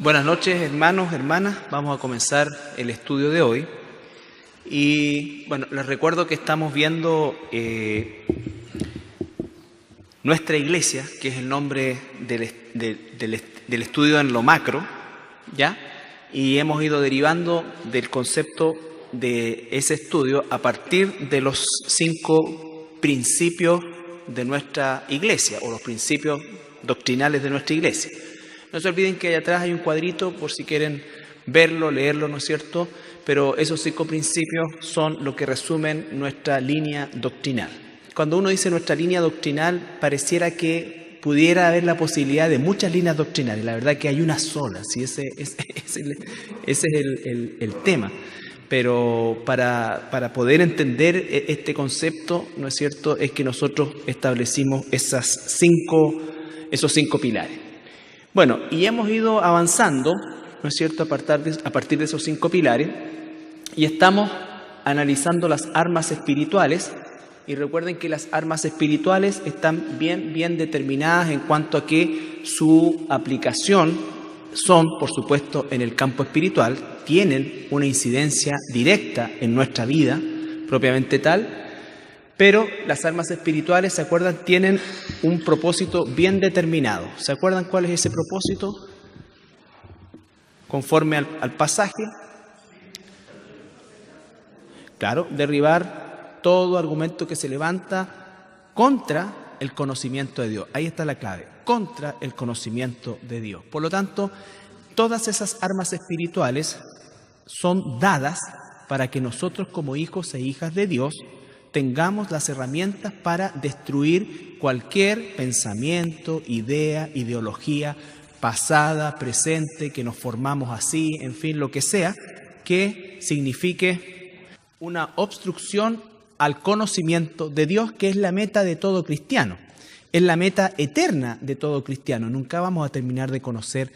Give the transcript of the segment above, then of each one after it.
Buenas noches, hermanos, hermanas. Vamos a comenzar el estudio de hoy. Y bueno, les recuerdo que estamos viendo nuestra iglesia, que es el nombre del estudio en lo macro, ¿ya? Y hemos ido derivando del concepto de ese estudio a partir de los 5 principios de nuestra iglesia, o los principios doctrinales de nuestra iglesia. No se olviden que allá atrás hay un cuadrito por si quieren verlo, leerlo, ¿no es cierto? Pero esos 5 principios son lo que resumen nuestra línea doctrinal. Cuando uno dice nuestra línea doctrinal, pareciera que pudiera haber la posibilidad de muchas líneas doctrinales. La verdad que hay una sola, ¿sí? Ese es el tema. Pero para poder entender este concepto, ¿no es cierto?, es que nosotros establecimos esos 5 pilares. Bueno, y hemos ido avanzando, ¿no es cierto?, a partir de esos 5 pilares, y estamos analizando las armas espirituales. Y recuerden que las armas espirituales están bien determinadas en cuanto a que su aplicación son, por supuesto, en el campo espiritual, tienen una incidencia directa en nuestra vida, propiamente tal. Pero las armas espirituales, ¿se acuerdan?, tienen un propósito bien determinado. ¿Se acuerdan cuál es ese propósito? Conforme al pasaje. Claro, derribar todo argumento que se levanta contra el conocimiento de Dios. Ahí está la clave, contra el conocimiento de Dios. Por lo tanto, todas esas armas espirituales son dadas para que nosotros como hijos e hijas de Dios tengamos las herramientas para destruir cualquier pensamiento, idea, ideología pasada, presente, que nos formamos así, en fin, lo que sea, que signifique una obstrucción al conocimiento de Dios, que es la meta de todo cristiano, es la meta eterna de todo cristiano. Nunca vamos a terminar de conocer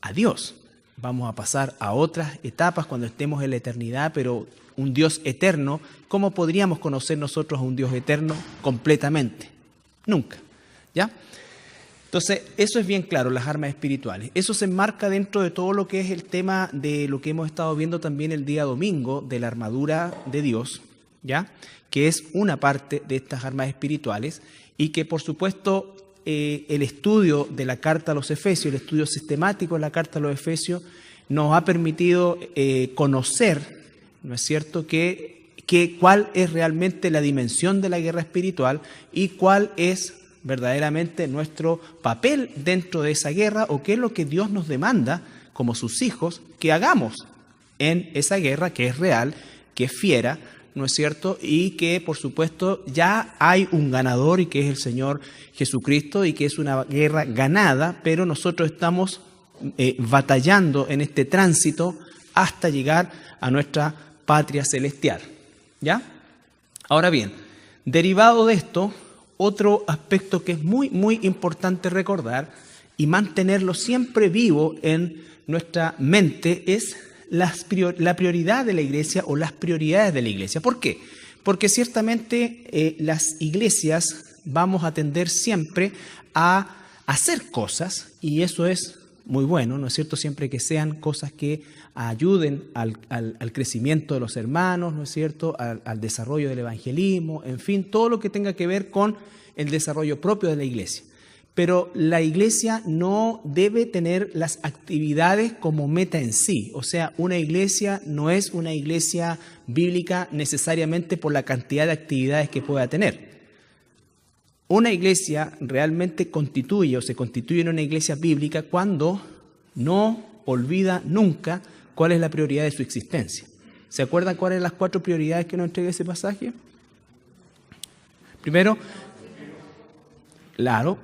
a Dios, vamos a pasar a otras etapas cuando estemos en la eternidad, pero un Dios eterno, ¿cómo podríamos conocer nosotros a un Dios eterno completamente? Nunca, ¿ya? Entonces, eso es bien claro, las armas espirituales. Eso se enmarca dentro de todo lo que es el tema de lo que hemos estado viendo también el día domingo, de la armadura de Dios, ¿ya? Que es una parte de estas armas espirituales y que, por supuesto, el estudio de la carta a los Efesios, el estudio sistemático de la carta a los Efesios, nos ha permitido conocer, ¿no es cierto?, cuál es realmente la dimensión de la guerra espiritual y cuál es verdaderamente nuestro papel dentro de esa guerra, o qué es lo que Dios nos demanda como sus hijos que hagamos en esa guerra que es real, que es fiera, ¿no es cierto?, y que por supuesto ya hay un ganador, y que es el Señor Jesucristo, y que es una guerra ganada, pero nosotros estamos batallando en este tránsito hasta llegar a nuestra patria celestial, ¿ya? Ahora bien, derivado de esto, otro aspecto que es muy importante recordar y mantenerlo siempre vivo en nuestra mente es la prioridad de la iglesia, o las prioridades de la iglesia. ¿Por qué? Porque ciertamente las iglesias vamos a tender siempre a hacer cosas, y eso es muy bueno, ¿no es cierto?, siempre que sean cosas que ayuden al crecimiento de los hermanos, ¿no es cierto?, al desarrollo del evangelismo, en fin, todo lo que tenga que ver con el desarrollo propio de la iglesia. Pero la iglesia no debe tener las actividades como meta en sí. O sea, una iglesia no es una iglesia bíblica necesariamente por la cantidad de actividades que pueda tener. Una iglesia realmente se constituye en una iglesia bíblica cuando no olvida nunca cuál es la prioridad de su existencia. ¿Se acuerdan cuáles son las 4 prioridades que nos entrega ese pasaje? Primero, claro,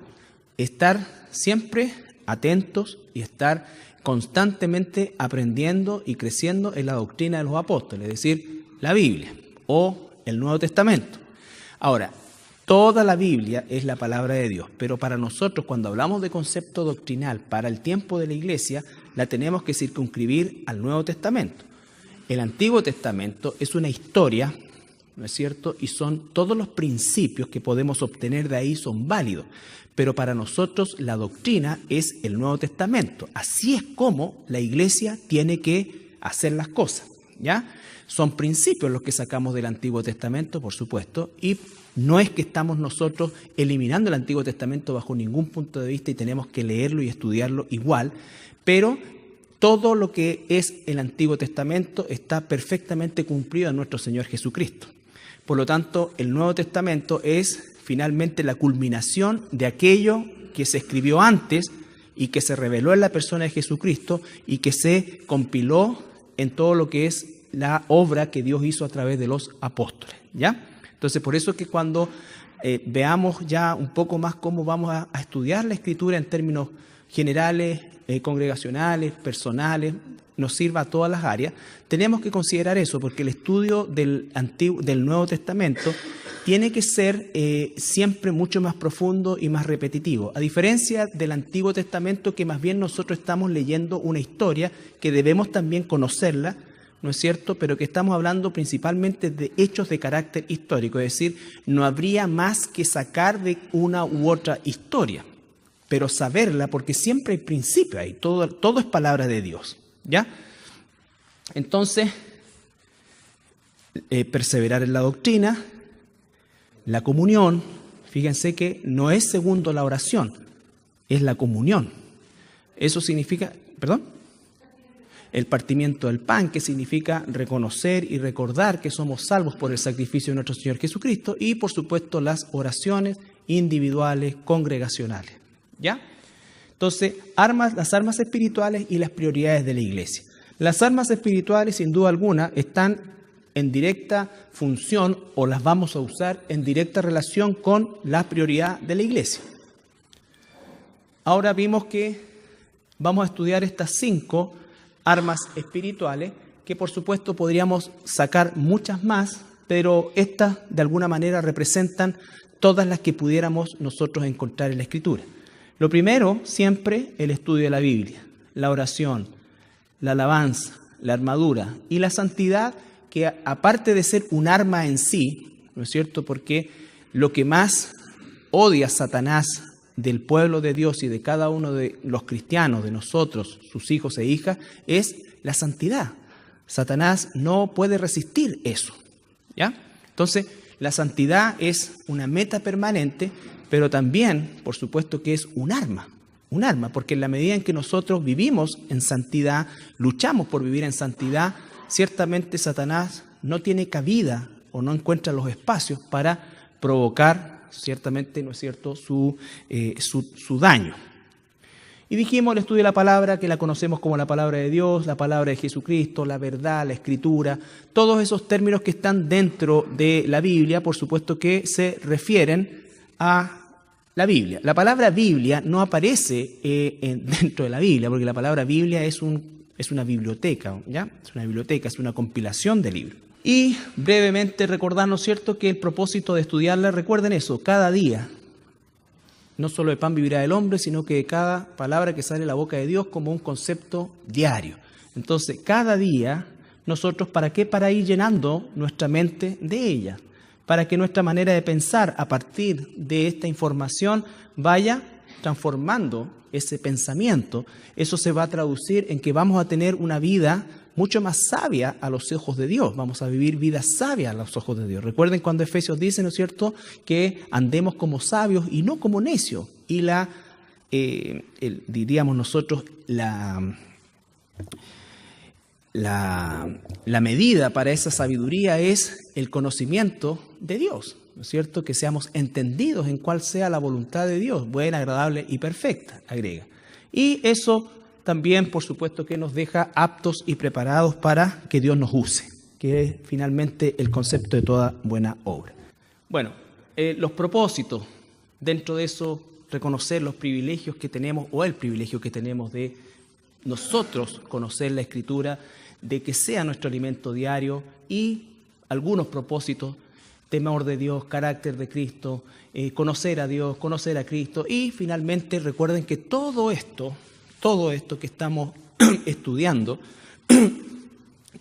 estar siempre atentos y estar constantemente aprendiendo y creciendo en la doctrina de los apóstoles, es decir, la Biblia o el Nuevo Testamento. Ahora, toda la Biblia es la palabra de Dios, pero para nosotros, cuando hablamos de concepto doctrinal para el tiempo de la iglesia, la tenemos que circunscribir al Nuevo Testamento. El Antiguo Testamento es una historia ¿no es cierto? Y todos los principios que podemos obtener de ahí son válidos. Pero para nosotros la doctrina es el Nuevo Testamento. Así es como la Iglesia tiene que hacer las cosas, ¿ya? Son principios los que sacamos del Antiguo Testamento, por supuesto, y no es que estamos nosotros eliminando el Antiguo Testamento bajo ningún punto de vista y tenemos que leerlo y estudiarlo igual, pero todo lo que es el Antiguo Testamento está perfectamente cumplido en nuestro Señor Jesucristo. Por lo tanto, el Nuevo Testamento es finalmente la culminación de aquello que se escribió antes y que se reveló en la persona de Jesucristo y que se compiló en todo lo que es la obra que Dios hizo a través de los apóstoles, ¿ya? Entonces, por eso es que cuando veamos ya un poco más cómo vamos a estudiar la Escritura en términos generales, congregacionales, personales, nos sirva a todas las áreas, tenemos que considerar eso, porque el estudio del Nuevo Testamento tiene que ser siempre mucho más profundo y más repetitivo, a diferencia del Antiguo Testamento, que más bien nosotros estamos leyendo una historia que debemos también conocerla, ¿no es cierto?, pero que estamos hablando principalmente de hechos de carácter histórico, es decir, no habría más que sacar de una u otra historia, pero saberla, porque siempre hay principio ahí, todo es palabra de Dios, ¿ya? Entonces, perseverar en la doctrina, la comunión, fíjense que no es segundo la oración, es la comunión. Eso significa, ¿perdón? El partimiento del pan, que significa reconocer y recordar que somos salvos por el sacrificio de nuestro Señor Jesucristo, y por supuesto las oraciones individuales, congregacionales, ¿ya? Entonces, las armas espirituales y las prioridades de la Iglesia. Las armas espirituales, sin duda alguna, están en directa función o las vamos a usar en directa relación con la prioridad de la Iglesia. Ahora vimos que vamos a estudiar estas 5 armas espirituales, que por supuesto podríamos sacar muchas más, pero estas de alguna manera representan todas las que pudiéramos nosotros encontrar en la Escritura. Lo primero, siempre el estudio de la Biblia, la oración, la alabanza, la armadura y la santidad, que aparte de ser un arma en sí, ¿no es cierto?, porque lo que más odia Satanás del pueblo de Dios y de cada uno de los cristianos, de nosotros, sus hijos e hijas, es la santidad. Satanás no puede resistir eso, ¿ya? Entonces, la santidad es una meta permanente, pero también, por supuesto, que es un arma, porque en la medida en que nosotros vivimos en santidad, luchamos por vivir en santidad, ciertamente Satanás no tiene cabida o no encuentra los espacios para provocar, ciertamente, ¿no es cierto?, su daño. Y dijimos el estudio de la palabra, que la conocemos como la palabra de Dios, la palabra de Jesucristo, la verdad, la escritura, todos esos términos que están dentro de la Biblia, por supuesto que se refieren a la Biblia. La palabra Biblia no aparece dentro de la Biblia, porque la palabra Biblia es una biblioteca, ¿ya? Es una biblioteca, es una compilación de libros. Y brevemente recordarnos, ¿cierto?, que el propósito de estudiarla, recuerden eso, cada día, no solo de pan vivirá el hombre, sino que de cada palabra que sale de la boca de Dios como un concepto diario. Entonces, cada día, nosotros, ¿para qué? Para ir llenando nuestra mente de ella, para que nuestra manera de pensar a partir de esta información vaya transformando ese pensamiento. Eso se va a traducir en que vamos a tener una vida mucho más sabia a los ojos de Dios. Vamos a vivir vida sabia a los ojos de Dios. Recuerden cuando Efesios dice, ¿no es cierto?, que andemos como sabios y no como necios. Y diríamos nosotros, la medida para esa sabiduría es el conocimiento de Dios, ¿no es cierto?, que seamos entendidos en cuál sea la voluntad de Dios, buena, agradable y perfecta, agrega. Y eso también, por supuesto, que nos deja aptos y preparados para que Dios nos use, que es finalmente el concepto de toda buena obra. Bueno, los propósitos, dentro de eso, reconocer los privilegios que tenemos, o el privilegio que tenemos de nosotros conocer la Escritura, de que sea nuestro alimento diario, y algunos propósitos: temor de Dios, carácter de Cristo, conocer a Dios, conocer a Cristo, y finalmente recuerden que todo esto que estamos estudiando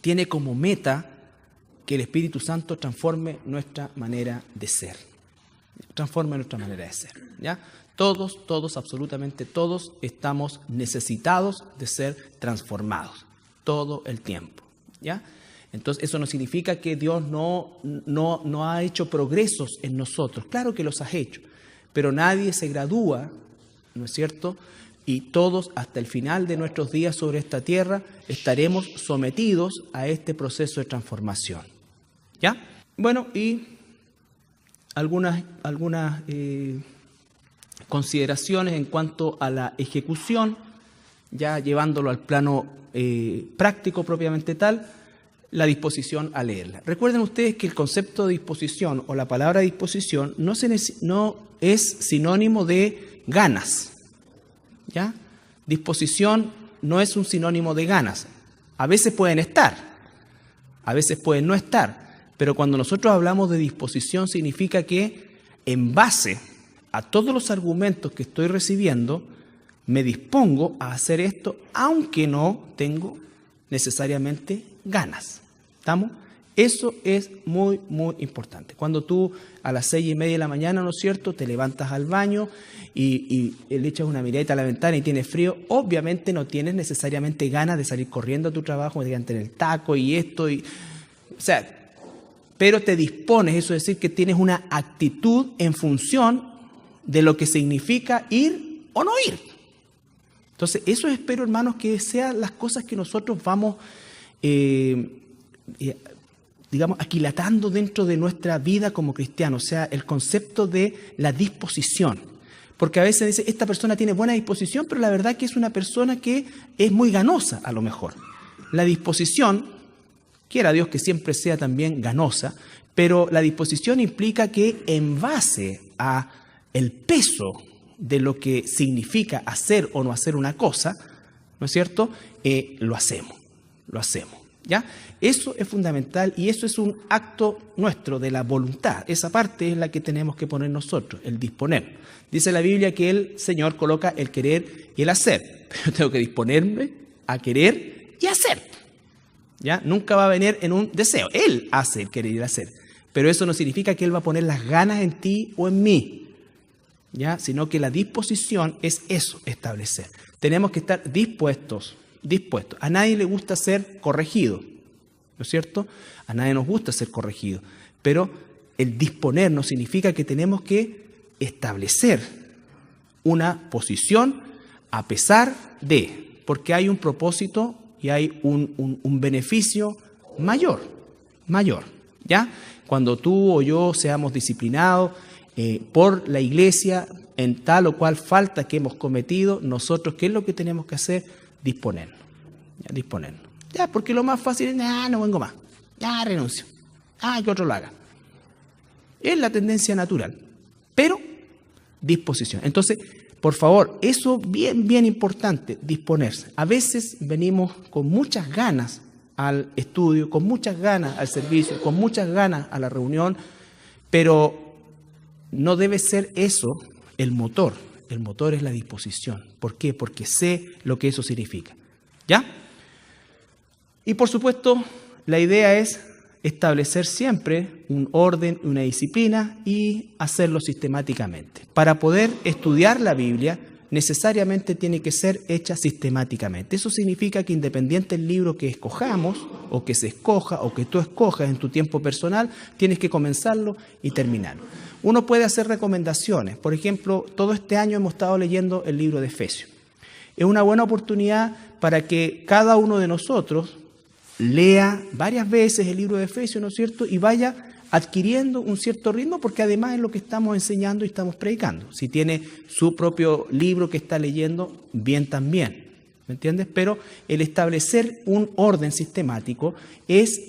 tiene como meta que el Espíritu Santo transforme nuestra manera de ser. Transforme nuestra manera de ser, ¿ya? Todos, absolutamente todos estamos necesitados de ser transformados todo el tiempo, ¿ya? Entonces, eso no significa que Dios no ha hecho progresos en nosotros. Claro que los ha hecho, pero nadie se gradúa, ¿no es cierto? Y todos, hasta el final de nuestros días sobre esta tierra, estaremos sometidos a este proceso de transformación, ¿ya? Bueno, y algunas consideraciones en cuanto a la ejecución, ya llevándolo al plano práctico propiamente tal, la disposición a leerla. Recuerden ustedes que el concepto de disposición o la palabra disposición no es sinónimo de ganas, ¿ya? Disposición no es un sinónimo de ganas. A veces pueden estar, a veces pueden no estar, pero cuando nosotros hablamos de disposición significa que en base a todos los argumentos que estoy recibiendo, me dispongo a hacer esto, aunque no tengo necesariamente ganas. ¿Estamos? Eso es muy, muy importante. Cuando tú a las 6:30 de la mañana, ¿no es cierto?, te levantas al baño y le echas una miradita a la ventana y tienes frío, obviamente no tienes necesariamente ganas de salir corriendo a tu trabajo, de en el taco y esto, o sea, pero te dispones, eso es decir, que tienes una actitud en función de lo que significa ir o no ir. Entonces, eso espero, hermanos, que sean las cosas que nosotros vamos, digamos, aquilatando dentro de nuestra vida como cristianos, o sea, el concepto de la disposición. Porque a veces dice, esta persona tiene buena disposición, pero la verdad que es una persona que es muy ganosa, a lo mejor. La disposición, quiera Dios que siempre sea también ganosa, pero la disposición implica que en base a el peso de lo que significa hacer o no hacer una cosa, ¿no es cierto?, lo hacemos, ¿ya? Eso es fundamental y eso es un acto nuestro de la voluntad. Esa parte es la que tenemos que poner nosotros, el disponer. Dice la Biblia que el Señor coloca el querer y el hacer, pero tengo que disponerme a querer y hacer, ¿ya? Nunca va a venir en un deseo. Él hace el querer y el hacer, pero eso no significa que Él va a poner las ganas en ti o en mí, ¿ya? Sino que la disposición es eso, establecer. Tenemos que estar dispuestos. A nadie le gusta ser corregido, ¿no es cierto? A nadie nos gusta ser corregido, pero el disponernos significa que tenemos que establecer una posición a pesar de, porque hay un propósito y hay un beneficio mayor, ¿ya? Cuando tú o yo seamos disciplinados por la iglesia en tal o cual falta que hemos cometido, nosotros, ¿qué es lo que tenemos que hacer? Disponernos. Ya, porque lo más fácil es, no vengo más, ya renuncio, que otro lo haga. Es la tendencia natural, pero disposición. Entonces, por favor, eso bien importante, disponerse. A veces venimos con muchas ganas al estudio, con muchas ganas al servicio, con muchas ganas a la reunión, pero no debe ser eso el motor. El motor es la disposición. ¿Por qué? Porque sé lo que eso significa. ¿Ya? Y por supuesto, la idea es establecer siempre un orden, una disciplina y hacerlo sistemáticamente. Para poder estudiar la Biblia, necesariamente tiene que ser hecha sistemáticamente. Eso significa que independiente del libro que escojamos, o que se escoja, o que tú escojas en tu tiempo personal, tienes que comenzarlo y terminarlo. Uno puede hacer recomendaciones. Por ejemplo, todo este año hemos estado leyendo el libro de Efesios. Es una buena oportunidad para que cada uno de nosotros lea varias veces el libro de Efesios, ¿no es cierto?, y vaya adquiriendo un cierto ritmo, porque además es lo que estamos enseñando y estamos predicando. Si tiene su propio libro que está leyendo, bien también, ¿me entiendes? Pero el establecer un orden sistemático es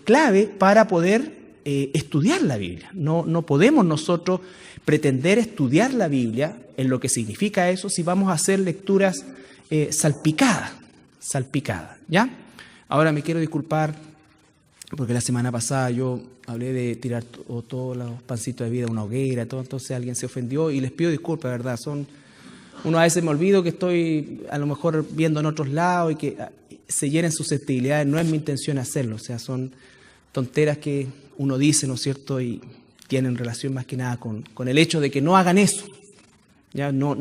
clave para poder estudiar la Biblia. No podemos nosotros pretender estudiar la Biblia en lo que significa eso si vamos a hacer lecturas salpicadas, ¿ya? Ahora me quiero disculpar porque la semana pasada yo hablé de tirar todos los pancitos de vida a una hoguera, entonces alguien se ofendió y les pido disculpas, ¿verdad? Uno a veces me olvido que estoy a lo mejor viendo en otros lados y que se llenen susceptibilidades. No es mi intención hacerlo, o sea, son tonteras que uno dice, ¿no es cierto?, y tienen relación más que nada con el hecho de que no hagan eso. Ya no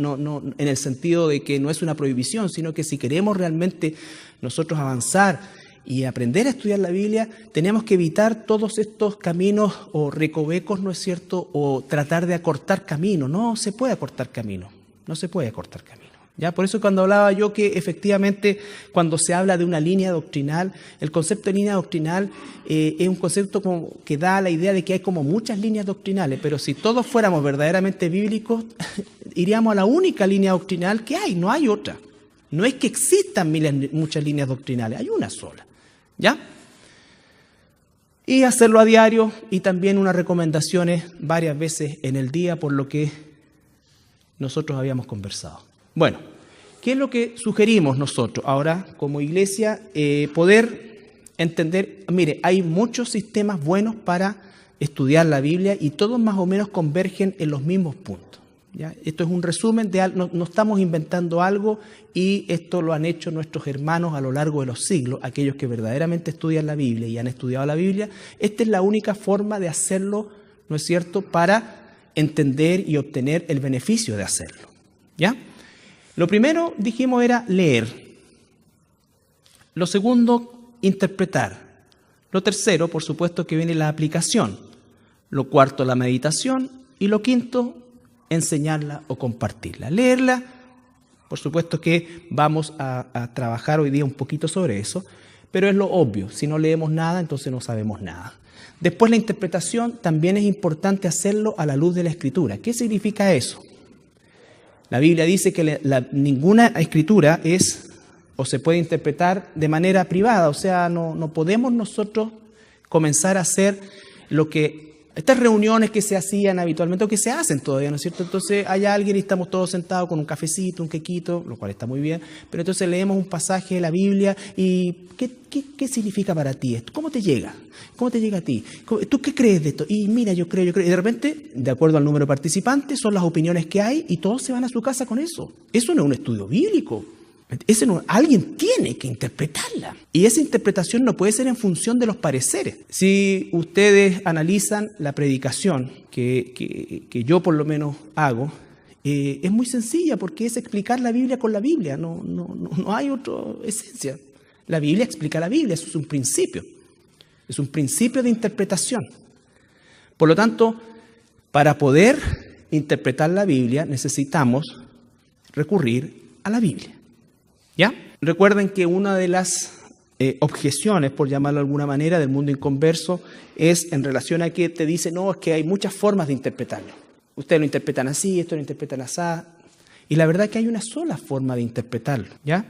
en el sentido de que no es una prohibición, sino que si queremos realmente nosotros avanzar y aprender a estudiar la Biblia, tenemos que evitar todos estos caminos o recovecos, ¿no es cierto?, o tratar de acortar camino. No se puede acortar camino, no se puede acortar camino. ¿Ya? Por eso cuando hablaba yo que efectivamente cuando se habla de una línea doctrinal, el concepto de línea doctrinal es un concepto como que da la idea de que hay como muchas líneas doctrinales, pero si todos fuéramos verdaderamente bíblicos, iríamos a la única línea doctrinal que hay, no hay otra. No es que existan muchas líneas doctrinales, hay una sola. ¿Ya? Y hacerlo a diario y también unas recomendaciones varias veces en el día por lo que nosotros habíamos conversado. Bueno, ¿qué es lo que sugerimos nosotros ahora como iglesia? Poder entender, mire, hay muchos sistemas buenos para estudiar la Biblia y todos más o menos convergen en los mismos puntos. ¿Ya? Esto es un resumen de algo, no estamos inventando algo y esto lo han hecho nuestros hermanos a lo largo de los siglos, aquellos que verdaderamente estudian la Biblia y han estudiado la Biblia. Esta es la única forma de hacerlo, ¿no es cierto?, para entender y obtener el beneficio de hacerlo. ¿Ya? Lo primero, dijimos, era leer. Lo segundo, interpretar. Lo tercero, por supuesto, que viene la aplicación. Lo cuarto, la meditación. Y lo quinto, enseñarla o compartirla. Leerla, por supuesto que vamos a trabajar hoy día un poquito sobre eso, pero es lo obvio. Si no leemos nada, entonces no sabemos nada. Después la interpretación, también es importante hacerlo a la luz de la Escritura. ¿Qué significa eso? La Biblia dice que ninguna escritura es o se puede interpretar de manera privada, o sea, no podemos nosotros comenzar a hacer lo que estas reuniones que se hacían habitualmente o que se hacen todavía, ¿no es cierto? Entonces hay alguien y estamos todos sentados con un cafecito, un quequito, lo cual está muy bien, pero entonces leemos un pasaje de la Biblia y ¿qué significa para ti esto? ¿Cómo te llega? ¿Cómo te llega a ti? ¿Tú qué crees de esto? Y mira, yo creo. Y de repente, de acuerdo al número de participantes, son las opiniones que hay y todos se van a su casa con eso. Eso no es un estudio bíblico. Alguien tiene que interpretarla. Y esa interpretación no puede ser en función de los pareceres. Si ustedes analizan la predicación que yo por lo menos hago, es muy sencilla porque es explicar la Biblia con la Biblia. No hay otra esencia. La Biblia explica la Biblia, eso es un principio. Es un principio de interpretación. Por lo tanto, para poder interpretar la Biblia necesitamos recurrir a la Biblia. ¿Ya? Recuerden que una de las objeciones, por llamarlo de alguna manera, del mundo inconverso es en relación a que te dice, no, es que hay muchas formas de interpretarlo. Ustedes lo interpretan así, esto lo interpretan así. Y la verdad es que hay una sola forma de interpretarlo. ¿Ya?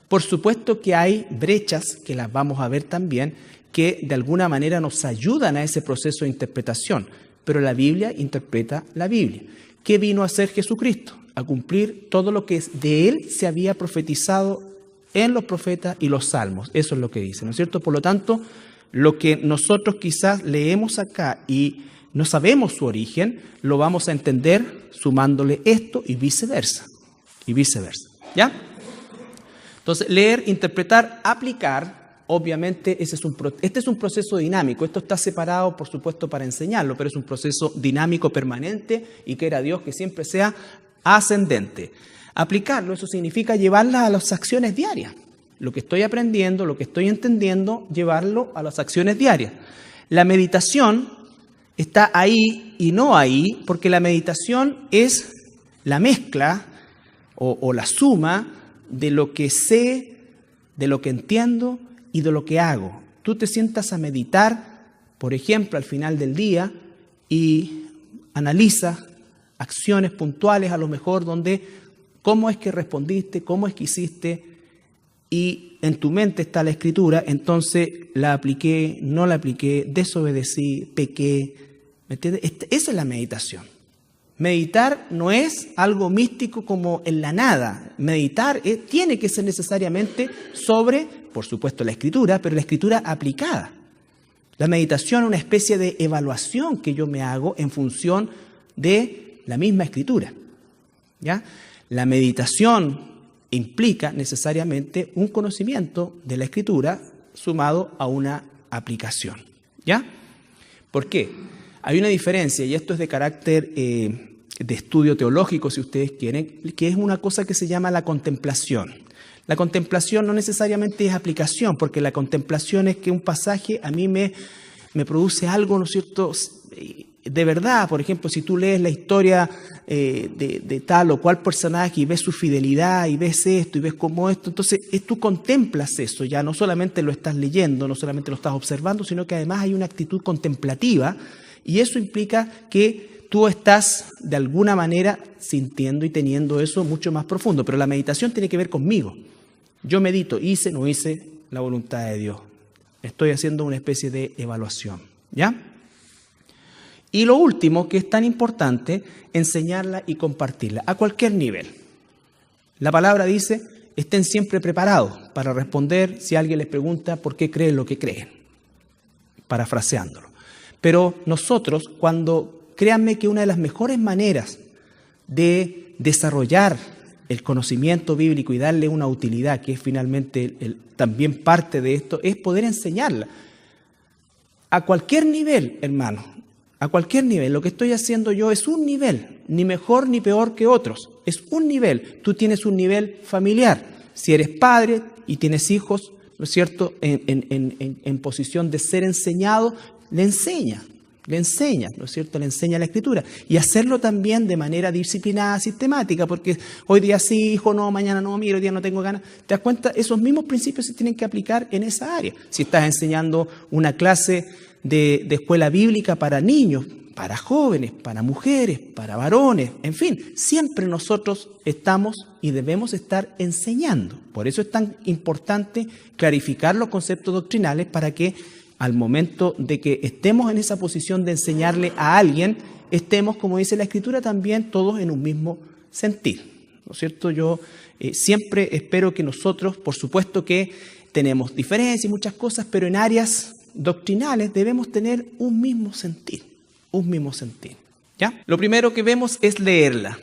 Por supuesto que hay brechas, que las vamos a ver también, que de alguna manera nos ayudan a ese proceso de interpretación. Pero la Biblia interpreta la Biblia. ¿Qué vino a hacer Jesucristo? A cumplir todo lo que de Él se había profetizado en los profetas y los salmos. Eso es lo que dice, ¿no es cierto? Por lo tanto, lo que nosotros quizás leemos acá y no sabemos su origen, lo vamos a entender sumándole esto y viceversa. Y viceversa. ¿Ya? Entonces, leer, interpretar, aplicar. Obviamente, este es un proceso dinámico. Esto está separado, por supuesto, para enseñarlo, pero es un proceso dinámico permanente y quiera Dios que siempre sea ascendente. Aplicarlo, eso significa llevarla a las acciones diarias. Lo que estoy aprendiendo, lo que estoy entendiendo, llevarlo a las acciones diarias. La meditación está ahí y no ahí, porque la meditación es la mezcla o la suma de lo que sé, de lo que entiendo y de lo que hago. Tú te sientas a meditar, por ejemplo, al final del día y analizas acciones puntuales a lo mejor donde cómo es que respondiste, cómo es que hiciste y en tu mente está la escritura, entonces la apliqué, no la apliqué, desobedecí, pequé. ¿Me entiendes? Esa es la meditación. Meditar no es algo místico como en la nada. Meditar tiene que ser necesariamente sobre, por supuesto, la escritura, pero la escritura aplicada. La meditación es una especie de evaluación que yo me hago en función de la misma escritura. ¿Ya? La meditación implica necesariamente un conocimiento de la escritura sumado a una aplicación. ¿Ya? ¿Por qué? Hay una diferencia, y esto es de carácter de estudio teológico, si ustedes quieren, que es una cosa que se llama la contemplación. La contemplación no necesariamente es aplicación, porque la contemplación es que un pasaje a mí me produce algo, ¿no es cierto?, de verdad. Por ejemplo, si tú lees la historia de tal o cual personaje y ves su fidelidad y ves esto y ves cómo esto, entonces tú contemplas eso, ya no solamente lo estás leyendo, no solamente lo estás observando, sino que además hay una actitud contemplativa, y eso implica que tú estás de alguna manera sintiendo y teniendo eso mucho más profundo. Pero la meditación tiene que ver conmigo. Yo medito, hice, no hice la voluntad de Dios. Estoy haciendo una especie de evaluación, ¿ya? Y lo último, que es tan importante, enseñarla y compartirla a cualquier nivel. La palabra dice, estén siempre preparados para responder si alguien les pregunta por qué creen lo que creen, parafraseándolo. Pero nosotros, créanme que una de las mejores maneras de desarrollar el conocimiento bíblico y darle una utilidad, que es finalmente también parte de esto, es poder enseñarla. A cualquier nivel, hermano, a cualquier nivel. Lo que estoy haciendo yo es un nivel, ni mejor ni peor que otros. Es un nivel. Tú tienes un nivel familiar. Si eres padre y tienes hijos, ¿no es cierto?, en posición de ser enseñado, le enseña, ¿no es cierto?, le enseña la Escritura. Y hacerlo también de manera disciplinada, sistemática, porque hoy día sí, hijo, no, mañana no, mira, hoy día no tengo ganas. ¿Te das cuenta? Esos mismos principios se tienen que aplicar en esa área. Si estás enseñando una clase de escuela bíblica para niños, para jóvenes, para mujeres, para varones, en fin, siempre nosotros estamos y debemos estar enseñando. Por eso es tan importante clarificar los conceptos doctrinales, para que al momento de que estemos en esa posición de enseñarle a alguien, estemos, como dice la Escritura, también todos en un mismo sentir, ¿no es cierto? Yo siempre espero que nosotros, por supuesto que tenemos diferencias y muchas cosas, pero en áreas doctrinales debemos tener un mismo sentir, ¿ya? Lo primero que vemos es leerla.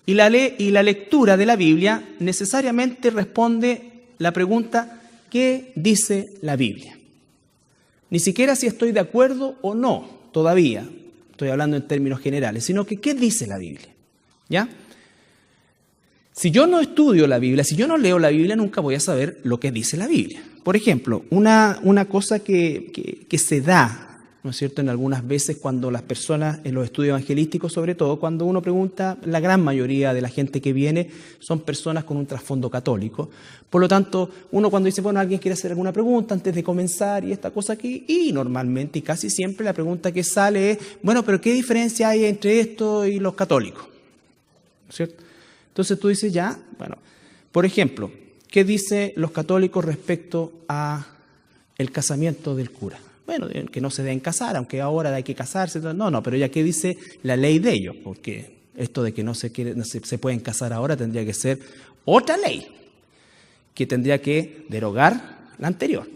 Y la lectura de la Biblia necesariamente responde la pregunta, ¿qué dice la Biblia? Ni siquiera si estoy de acuerdo o no, todavía, estoy hablando en términos generales, sino que ¿qué dice la Biblia? ¿Ya? Si yo no estudio la Biblia, si yo no leo la Biblia, nunca voy a saber lo que dice la Biblia. Por ejemplo, una cosa que se da, ¿no es cierto?, en algunas veces cuando las personas, en los estudios evangelísticos sobre todo, cuando uno pregunta, la gran mayoría de la gente que viene son personas con un trasfondo católico. Por lo tanto, uno cuando dice, bueno, alguien quiere hacer alguna pregunta antes de comenzar y esta cosa aquí, y normalmente y casi siempre la pregunta que sale es, bueno, pero ¿qué diferencia hay entre esto y los católicos? ¿No es cierto? Entonces tú dices, ya, bueno, por ejemplo, ¿qué dicen los católicos respecto a el casamiento del cura? Bueno, que no se deben casar, aunque ahora hay que casarse. No, pero ya ¿qué dice la ley de ellos? Porque esto de que no se pueden casar ahora tendría que ser otra ley, que tendría que derogar la anterior.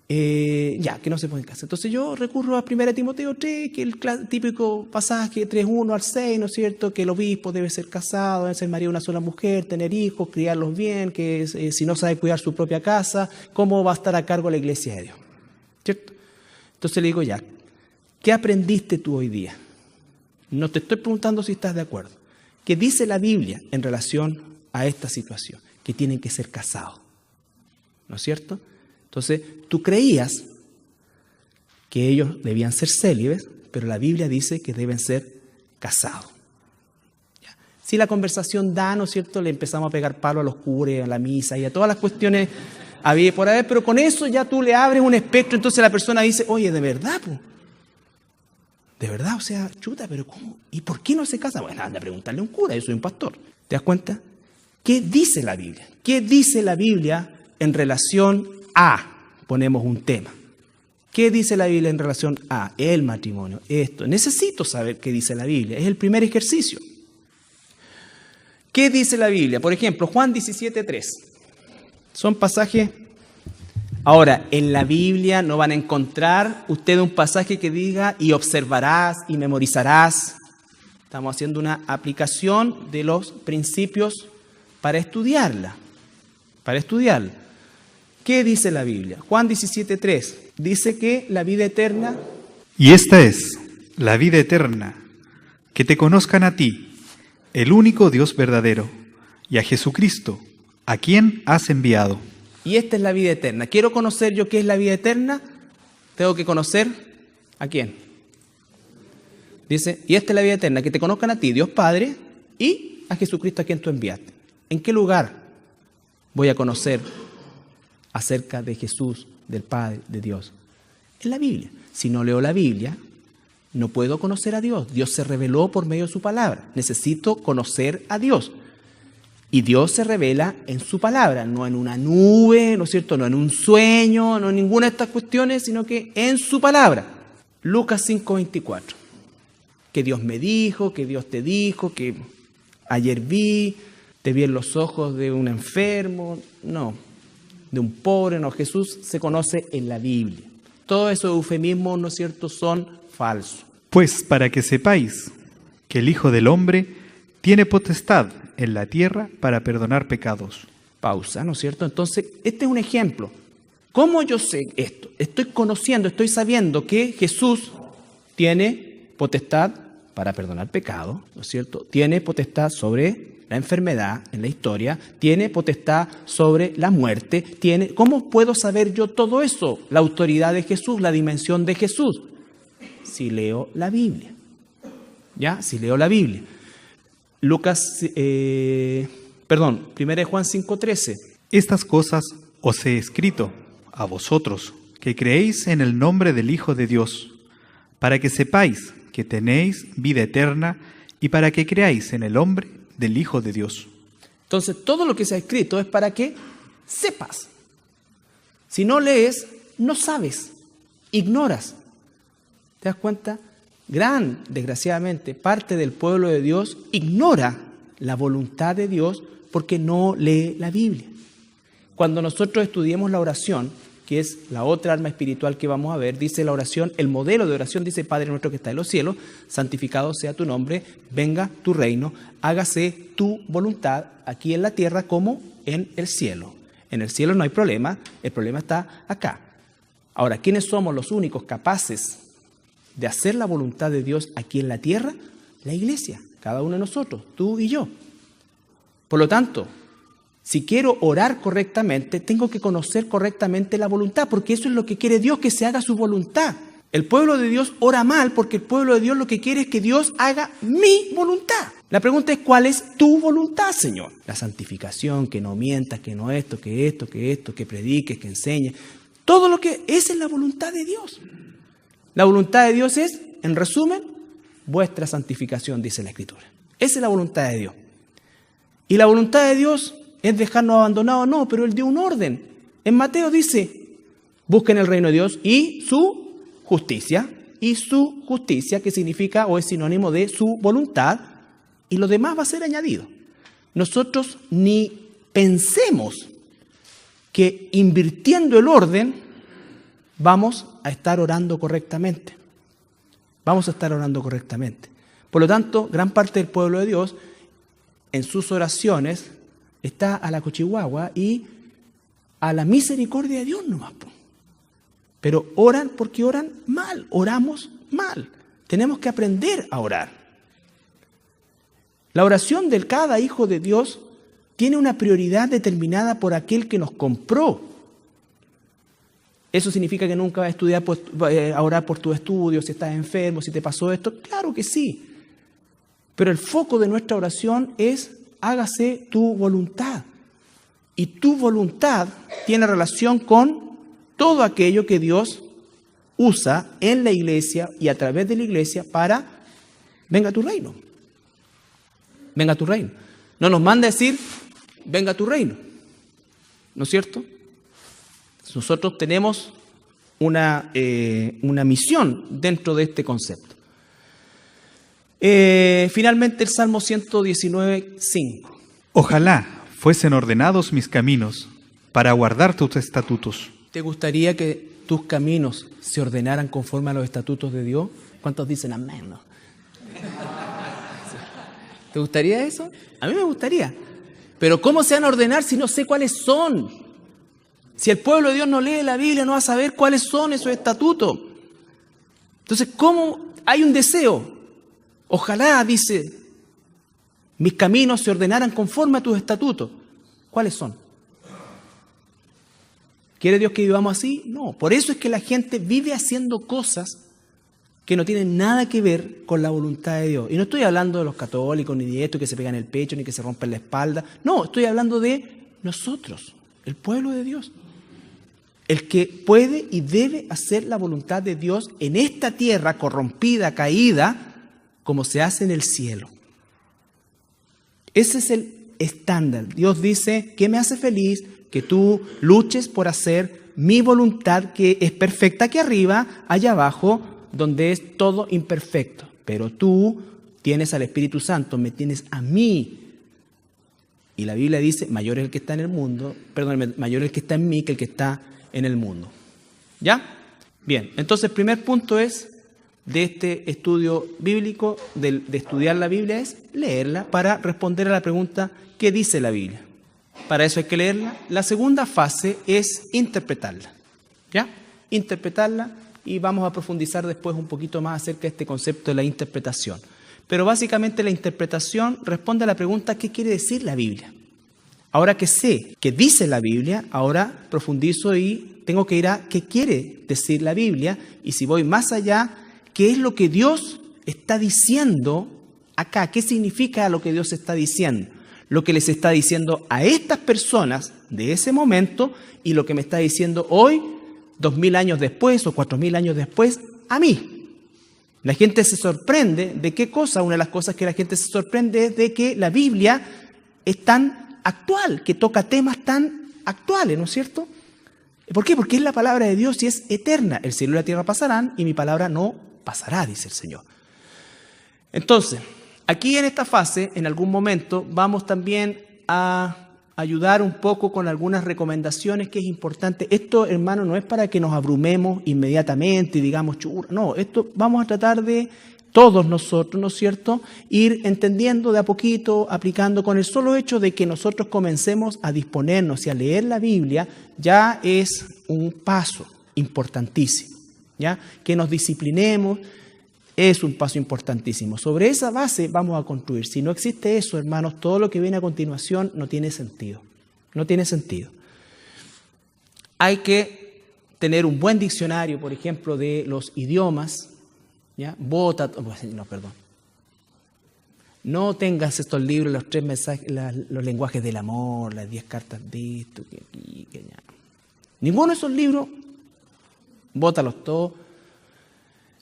Que no se pueden casar. Entonces yo recurro a 1 Timoteo 3, que es el típico pasaje 3:1 al 6, ¿no es cierto?, que el obispo debe ser casado, debe ser marido de una sola mujer, tener hijos, criarlos bien, que si no sabe cuidar su propia casa, ¿cómo va a estar a cargo la iglesia de Dios? ¿Cierto? Entonces le digo, ya, ¿qué aprendiste tú hoy día? No te estoy preguntando si estás de acuerdo. ¿Qué dice la Biblia en relación a esta situación? Que tienen que ser casados, ¿no es cierto? Entonces, tú creías que ellos debían ser célibes, pero la Biblia dice que deben ser casados. ¿Ya? Si la conversación da, ¿no es cierto?, le empezamos a pegar palo a los curas, a la misa y a todas las cuestiones había por haber, pero con eso ya tú le abres un espectro, entonces la persona dice, oye, ¿de verdad, po? ¿De verdad? O sea, chuta, pero ¿cómo? ¿Y por qué no se casa? Bueno, anda a preguntarle a un cura, yo soy un pastor. ¿Te das cuenta? ¿Qué dice la Biblia? ¿Qué dice la Biblia en relación a, ponemos un tema? ¿Qué dice la Biblia en relación a el matrimonio? Esto. Necesito saber qué dice la Biblia. Es el primer ejercicio. ¿Qué dice la Biblia? Por ejemplo, Juan 17:3. Son pasajes. Ahora, en la Biblia no van a encontrar ustedes un pasaje que diga y observarás y memorizarás. Estamos haciendo una aplicación de los principios para estudiarla. ¿Qué dice la Biblia? Juan 17:3. dice que la vida eterna... Y esta es la vida eterna, que te conozcan a ti, el único Dios verdadero, y a Jesucristo, a quien has enviado. Y esta es la vida eterna. ¿Quiero conocer yo qué es la vida eterna? Tengo que conocer ¿a quién? Dice, y esta es la vida eterna, que te conozcan a ti, Dios Padre, y a Jesucristo a quien tú enviaste. ¿En qué lugar voy a conocer acerca de Jesús, del Padre, de Dios? En la Biblia. Si no leo la Biblia, no puedo conocer a Dios. Dios se reveló por medio de su palabra. Necesito conocer a Dios. Y Dios se revela en su palabra, no en una nube, ¿no es cierto? No en un sueño, no en ninguna de estas cuestiones, sino que en su palabra. Lucas 5:24. Que Dios me dijo, que Dios te dijo, que ayer te vi en los ojos de un enfermo. No, de un pobre, no. Jesús se conoce en la Biblia. Todos esos eufemismos, ¿no es cierto?, son falsos. Pues para que sepáis que el Hijo del Hombre tiene potestad en la tierra para perdonar pecados. Pausa, ¿no es cierto? Entonces, este es un ejemplo. ¿Cómo yo sé esto? Estoy conociendo, estoy sabiendo que Jesús tiene potestad para perdonar pecados, ¿no es cierto? Tiene potestad sobre la enfermedad en la historia, tiene potestad sobre la muerte, ¿Cómo puedo saber yo todo eso? La autoridad de Jesús, la dimensión de Jesús. Si leo la Biblia. ¿Ya? Si leo la Biblia. 1 Juan 5:13. Estas cosas os he escrito a vosotros, que creéis en el nombre del Hijo de Dios, para que sepáis que tenéis vida eterna y para que creáis en el nombre del Hijo de Dios. Entonces, todo lo que se ha escrito es para que sepas. Si no lees, no sabes, ignoras. ¿Te das cuenta? Desgraciadamente, parte del pueblo de Dios ignora la voluntad de Dios porque no lee la Biblia. Cuando nosotros estudiemos la oración, que es la otra arma espiritual que vamos a ver, dice la oración, el modelo de oración dice: Padre nuestro que está en los cielos, santificado sea tu nombre, venga tu reino, hágase tu voluntad aquí en la tierra como en el cielo. En el cielo no hay problema, el problema está acá. Ahora, ¿quiénes somos los únicos capaces de hacer la voluntad de Dios aquí en la tierra? La iglesia, cada uno de nosotros, tú y yo. Por lo tanto, si quiero orar correctamente, tengo que conocer correctamente la voluntad, porque eso es lo que quiere Dios, que se haga su voluntad. El pueblo de Dios ora mal porque el pueblo de Dios lo que quiere es que Dios haga mi voluntad. La pregunta es: ¿cuál es tu voluntad, Señor? La santificación, que no mientas, que no esto, que prediques, que enseñes. Todo lo que... Esa es la voluntad de Dios. La voluntad de Dios es, en resumen, vuestra santificación, dice la Escritura. Esa es la voluntad de Dios. Y la voluntad de Dios es dejarnos abandonados, no, pero Él dio un orden. En Mateo dice: busquen el reino de Dios y su justicia, que significa o es sinónimo de su voluntad, y lo demás va a ser añadido. Nosotros ni pensemos que invirtiendo el orden vamos a estar orando correctamente. Vamos a estar orando correctamente. Por lo tanto, gran parte del pueblo de Dios en sus oraciones está a la cochihuahua y a la misericordia de Dios nomás. Pero oran porque oran mal, oramos mal. Tenemos que aprender a orar. La oración de cada hijo de Dios tiene una prioridad determinada por aquel que nos compró. ¿Eso significa que nunca vas a orar por tus estudios, si estás enfermo, si te pasó esto? Claro que sí. Pero el foco de nuestra oración es: hágase tu voluntad. Y tu voluntad tiene relación con todo aquello que Dios usa en la iglesia y a través de la iglesia para: venga tu reino. Venga tu reino. No nos manda a decir: venga tu reino. ¿No es cierto? Nosotros tenemos una misión dentro de este concepto. Finalmente, el Salmo 119:5. Ojalá fuesen ordenados mis caminos para guardar tus estatutos. ¿Te gustaría que tus caminos se ordenaran conforme a los estatutos de Dios? ¿Cuántos dicen amén? ¿No? ¿Te gustaría eso? A mí me gustaría. Pero ¿cómo se van a ordenar si no sé cuáles son? Si el pueblo de Dios no lee la Biblia, no va a saber cuáles son esos estatutos. Entonces, ¿cómo hay un deseo? Ojalá, dice, mis caminos se ordenaran conforme a tus estatutos. ¿Cuáles son? ¿Quiere Dios que vivamos así? No. Por eso es que la gente vive haciendo cosas que no tienen nada que ver con la voluntad de Dios. Y no estoy hablando de los católicos, ni de esto que se pegan el pecho, ni que se rompen la espalda. No, estoy hablando de nosotros, el pueblo de Dios. El que puede y debe hacer la voluntad de Dios en esta tierra corrompida, caída, como se hace en el cielo. Ese es el estándar. Dios dice, ¿qué me hace feliz? Que tú luches por hacer mi voluntad, que es perfecta aquí arriba, allá abajo, donde es todo imperfecto. Pero tú tienes al Espíritu Santo, me tienes a mí. Y la Biblia dice, mayor es el que está en el mundo, perdón, mayor es el que está en mí que el que está en el mundo. ¿Ya? Bien, entonces el primer punto es de este estudio bíblico, de estudiar la Biblia, es leerla para responder a la pregunta, ¿qué dice la Biblia? Para eso hay que leerla. La segunda fase es interpretarla. ¿Ya? Interpretarla, y vamos a profundizar después un poquito más acerca de este concepto de la interpretación. Pero básicamente la interpretación responde a la pregunta, ¿qué quiere decir la Biblia? Ahora que sé qué dice la Biblia, ahora profundizo y tengo que ir a qué quiere decir la Biblia, y si voy más allá, ¿qué es lo que Dios está diciendo acá? ¿Qué significa lo que Dios está diciendo? Lo que les está diciendo a estas personas de ese momento y lo que me está diciendo hoy, 2000 años después o 4000 años después, a mí. La gente se sorprende de qué cosa. Una de las cosas que la gente se sorprende es de que la Biblia es tan actual, que toca temas tan actuales, ¿no es cierto? ¿Por qué? Porque es la palabra de Dios y es eterna. El cielo y la tierra pasarán y mi palabra no pasará, dice el Señor. Entonces, aquí en esta fase, en algún momento, vamos también a ayudar un poco con algunas recomendaciones que es importante. Esto, hermano, no es para que nos abrumemos inmediatamente y digamos, churra. No, esto vamos a tratar de todos nosotros, ¿no es cierto?, ir entendiendo de a poquito, aplicando. Con el solo hecho de que nosotros comencemos a disponernos y a leer la Biblia, ya es un paso importantísimo, ¿ya? Que nos disciplinemos es un paso importantísimo. Sobre esa base vamos a construir. Si no existe eso, hermanos, todo lo que viene a continuación no tiene sentido. No tiene sentido. Hay que tener un buen diccionario, por ejemplo, de los idiomas, ¿ya? No tengas estos libros, los 3 mensajes, los lenguajes del amor, las 10 cartas de esto, que aquí, que allá. Ninguno de esos libros, bótalos todos.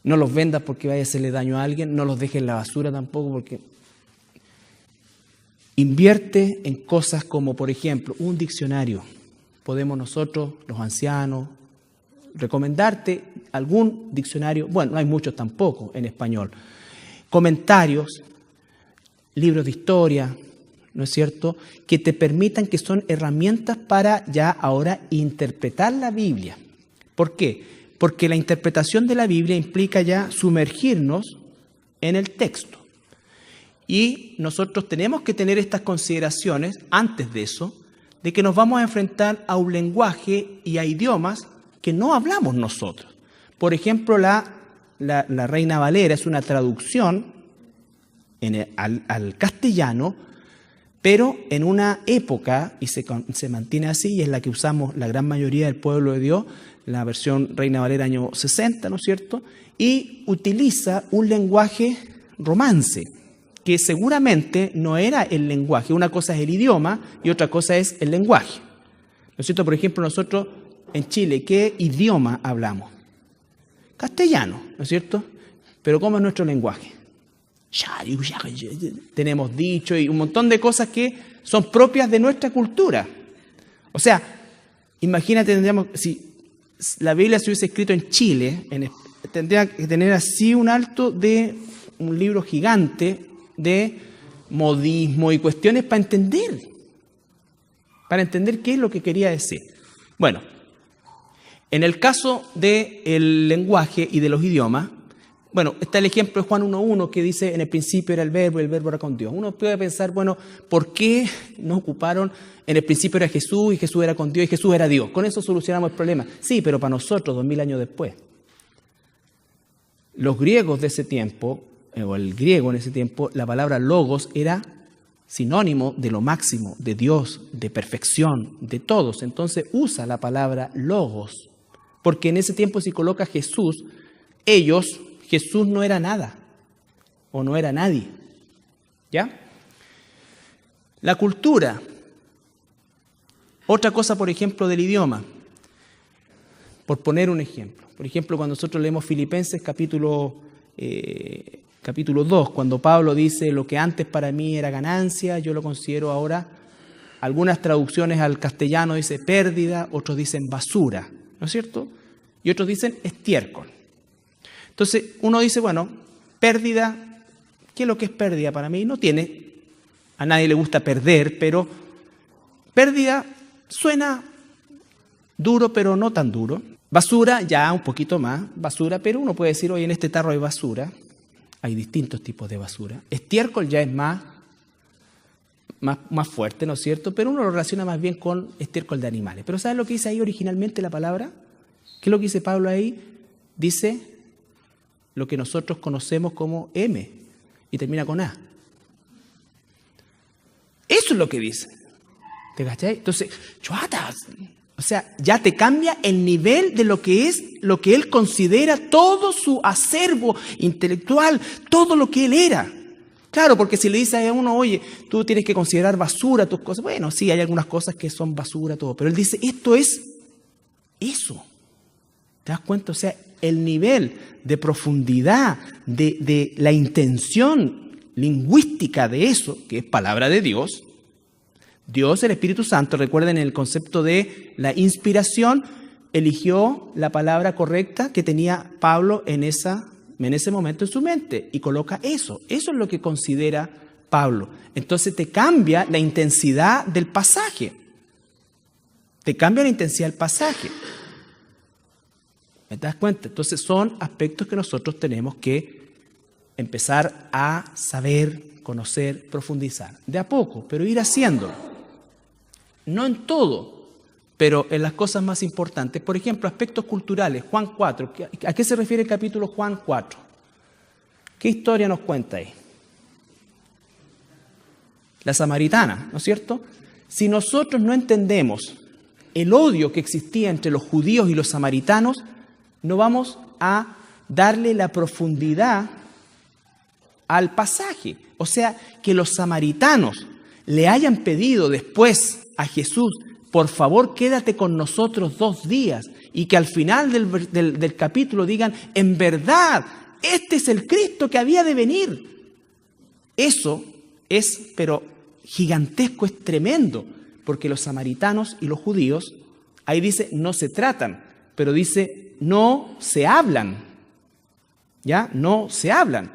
No los vendas porque vaya a hacerle daño a alguien, no los dejes en la basura tampoco, porque invierte en cosas como, por ejemplo, un diccionario. Podemos nosotros, los ancianos, recomendarte algún diccionario, bueno, no hay muchos tampoco en español, comentarios, libros de historia, ¿no es cierto?, que te permitan, que son herramientas para ya ahora interpretar la Biblia. ¿Por qué? Porque la interpretación de la Biblia implica ya sumergirnos en el texto. Y nosotros tenemos que tener estas consideraciones antes de eso, de que nos vamos a enfrentar a un lenguaje y a idiomas que no hablamos nosotros. Por ejemplo, la Reina Valera es una traducción al castellano, pero en una época, y se mantiene así, y es la que usamos la gran mayoría del pueblo de Dios, la versión Reina Valera año 60, ¿no es cierto? Y utiliza un lenguaje romance, que seguramente no era el lenguaje. Una cosa es el idioma y otra cosa es el lenguaje. ¿No es cierto? Por ejemplo, nosotros en Chile, ¿qué idioma hablamos? Castellano, ¿no es cierto? Pero ¿cómo es nuestro lenguaje? Tenemos dicho y un montón de cosas que son propias de nuestra cultura. O sea, imagínate, tendríamos, si la Biblia se hubiese escrito en Chile, tendría que tener así un alto de un libro gigante de modismo y cuestiones para entender qué es lo que quería decir. Bueno, en el caso del lenguaje y de los idiomas, Bueno, está el ejemplo de Juan 1:1 que dice, en el principio era el verbo y el verbo era con Dios. Uno puede pensar, bueno, ¿por qué no ocuparon en el principio era Jesús y Jesús era con Dios y Jesús era Dios? Con eso solucionamos el problema. Sí, pero para nosotros, 2000 años después. Los griegos de ese tiempo, o el griego en ese tiempo, la palabra logos era sinónimo de lo máximo, de Dios, de perfección, de todos. Entonces usa la palabra logos, porque en ese tiempo si coloca Jesús, Jesús no era nada, o no era nadie. ¿Ya? La cultura. Otra cosa, por ejemplo, del idioma. Por poner un ejemplo. Por ejemplo, cuando nosotros leemos Filipenses capítulo 2, cuando Pablo dice, lo que antes para mí era ganancia, yo lo considero ahora, algunas traducciones al castellano dice pérdida, otros dicen basura, ¿no es cierto? Y otros dicen estiércol. Entonces, uno dice, bueno, pérdida, ¿qué es lo que es pérdida para mí? A nadie le gusta perder, pero pérdida suena duro, pero no tan duro. Basura, ya un poquito más, basura, pero uno puede decir, oye, en este tarro hay basura. Hay distintos tipos de basura. Estiércol ya es más fuerte, ¿no es cierto? Pero uno lo relaciona más bien con estiércol de animales. Pero ¿sabes lo que dice ahí originalmente la palabra? ¿Qué es lo que dice Pablo ahí? Dice lo que nosotros conocemos como M y termina con A. Eso es lo que dice. ¿Te cachai? Entonces, chuatas. O sea, ya te cambia el nivel de lo que es, lo que él considera todo su acervo intelectual, todo lo que él era. Claro, porque si le dice a uno, oye, tú tienes que considerar basura tus cosas. Bueno, sí, hay algunas cosas que son basura, todo. Pero él dice, esto es eso. ¿Te das cuenta? O sea, el nivel de profundidad, de la intención lingüística de eso, que es palabra de Dios, el Espíritu Santo, recuerden el concepto de la inspiración, eligió la palabra correcta que tenía Pablo en ese momento en su mente y coloca eso. Eso es lo que considera Pablo. Entonces te cambia la intensidad del pasaje. ¿Me das cuenta? Entonces son aspectos que nosotros tenemos que empezar a saber, conocer, profundizar. De a poco, pero ir haciéndolo. No en todo, pero en las cosas más importantes. Por ejemplo, aspectos culturales. Juan 4. ¿A qué se refiere el capítulo Juan 4? ¿Qué historia nos cuenta ahí? La samaritana, ¿no es cierto? Si nosotros no entendemos el odio que existía entre los judíos y los samaritanos, no vamos a darle la profundidad al pasaje. O sea, que los samaritanos le hayan pedido después a Jesús, por favor quédate con nosotros 2 días, y que al final del capítulo digan, en verdad, este es el Cristo que había de venir. Eso es, pero gigantesco, es tremendo, porque los samaritanos y los judíos, ahí dice, no se tratan, pero dice, no se hablan, ¿ya? No se hablan.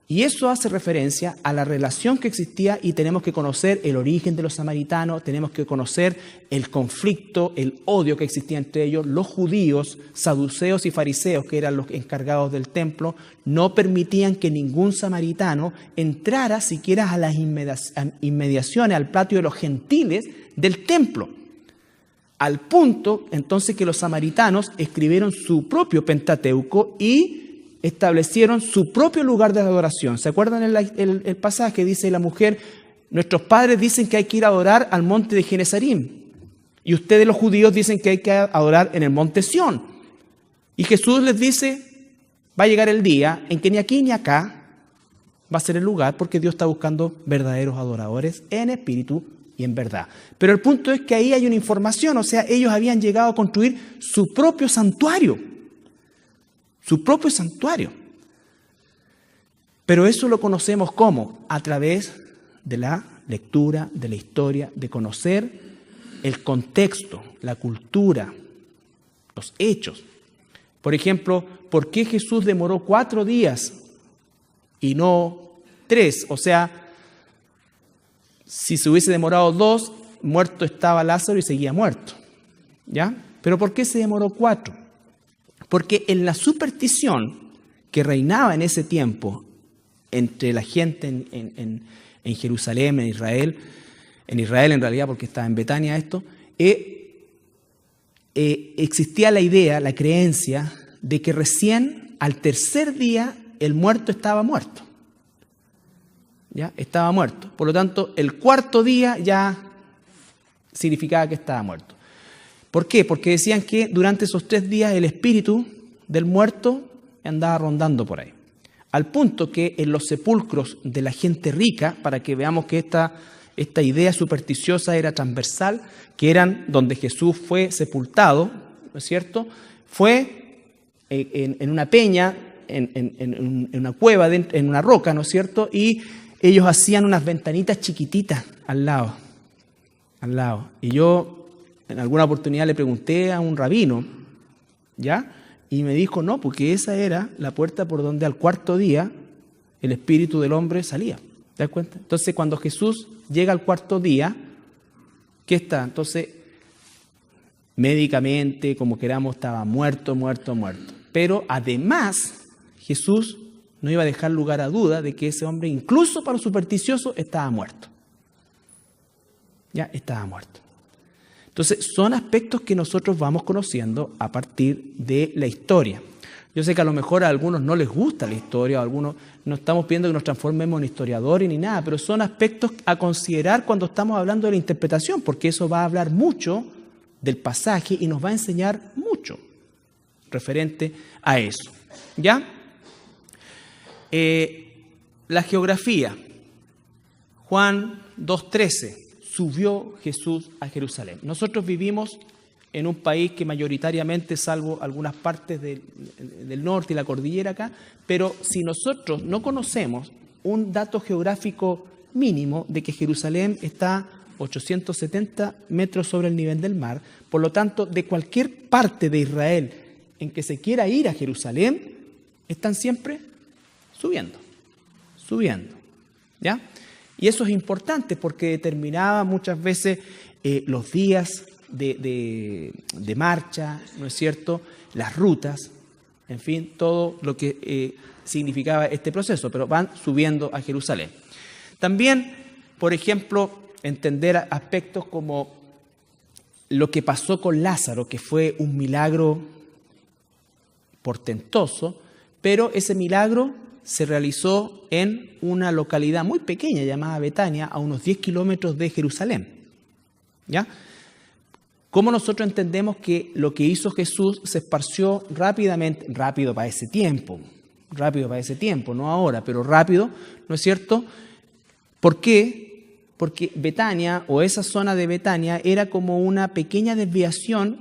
Y eso hace referencia a la relación que existía y tenemos que conocer el origen de los samaritanos, tenemos que conocer el conflicto, el odio que existía entre ellos. Los judíos, saduceos y fariseos, que eran los encargados del templo, no permitían que ningún samaritano entrara siquiera a las inmediaciones, al patio de los gentiles del templo. Al punto, entonces, que los samaritanos escribieron su propio Pentateuco y establecieron su propio lugar de adoración. ¿Se acuerdan el pasaje? Dice la mujer, nuestros padres dicen que hay que ir a adorar al monte de Genezarim. Y ustedes los judíos dicen que hay que adorar en el monte Sión. Y Jesús les dice, va a llegar el día en que ni aquí ni acá va a ser el lugar, porque Dios está buscando verdaderos adoradores en espíritu y en verdad. Pero el punto es que ahí hay una información, o sea, ellos habían llegado a construir su propio santuario. Su propio santuario. Pero eso lo conocemos ¿cómo? A través de la lectura, de la historia, de conocer el contexto, la cultura, los hechos. Por ejemplo, ¿por qué Jesús demoró 4 días y no 3? O sea, si se hubiese demorado 2, muerto estaba Lázaro y seguía muerto. ¿Ya? Pero ¿por qué se demoró 4? Porque en la superstición que reinaba en ese tiempo entre la gente en Jerusalén, en Israel en realidad porque estaba en Betania esto, existía la idea, la creencia de que recién al tercer día el muerto estaba muerto. ¿Ya? Estaba muerto. Por lo tanto, el cuarto día ya significaba que estaba muerto. ¿Por qué? Porque decían que durante esos 3 días el espíritu del muerto andaba rondando por ahí. Al punto que en los sepulcros de la gente rica, para que veamos que esta idea supersticiosa era transversal, que eran donde Jesús fue sepultado, ¿no es cierto? Fue en una peña, en una cueva, en una roca, ¿no es cierto? Y ellos hacían unas ventanitas chiquititas al lado. Y yo en alguna oportunidad le pregunté a un rabino, ¿ya? Y me dijo, no, porque esa era la puerta por donde al cuarto día el espíritu del hombre salía. ¿Te das cuenta? Entonces, cuando Jesús llega al cuarto día, ¿qué está? Entonces, médicamente, como queramos, estaba muerto. Pero además, Jesús no iba a dejar lugar a duda de que ese hombre, incluso para los supersticiosos, estaba muerto. Ya estaba muerto. Entonces, son aspectos que nosotros vamos conociendo a partir de la historia. Yo sé que a lo mejor a algunos no les gusta la historia, a algunos no estamos pidiendo que nos transformemos en historiadores ni nada, pero son aspectos a considerar cuando estamos hablando de la interpretación, porque eso va a hablar mucho del pasaje y nos va a enseñar mucho referente a eso. ¿Ya? La geografía. Juan 2:13. Subió Jesús a Jerusalén. Nosotros vivimos en un país que mayoritariamente, salvo algunas partes del norte y la cordillera acá, pero si nosotros no conocemos un dato geográfico mínimo de que Jerusalén está 870 metros sobre el nivel del mar, por lo tanto, de cualquier parte de Israel en que se quiera ir a Jerusalén, están siempre subiendo, ¿ya? Y eso es importante porque determinaba muchas veces los días de marcha, ¿no es cierto?, las rutas, en fin, todo lo que significaba este proceso, pero van subiendo a Jerusalén. También, por ejemplo, entender aspectos como lo que pasó con Lázaro, que fue un milagro portentoso, pero ese milagro se realizó en una localidad muy pequeña llamada Betania, a unos 10 kilómetros de Jerusalén. ¿Ya? ¿Cómo nosotros entendemos que lo que hizo Jesús se esparció rápidamente, rápido para ese tiempo, no ahora, pero rápido, ¿no es cierto? ¿Por qué? Porque Betania, o esa zona de Betania, era como una pequeña desviación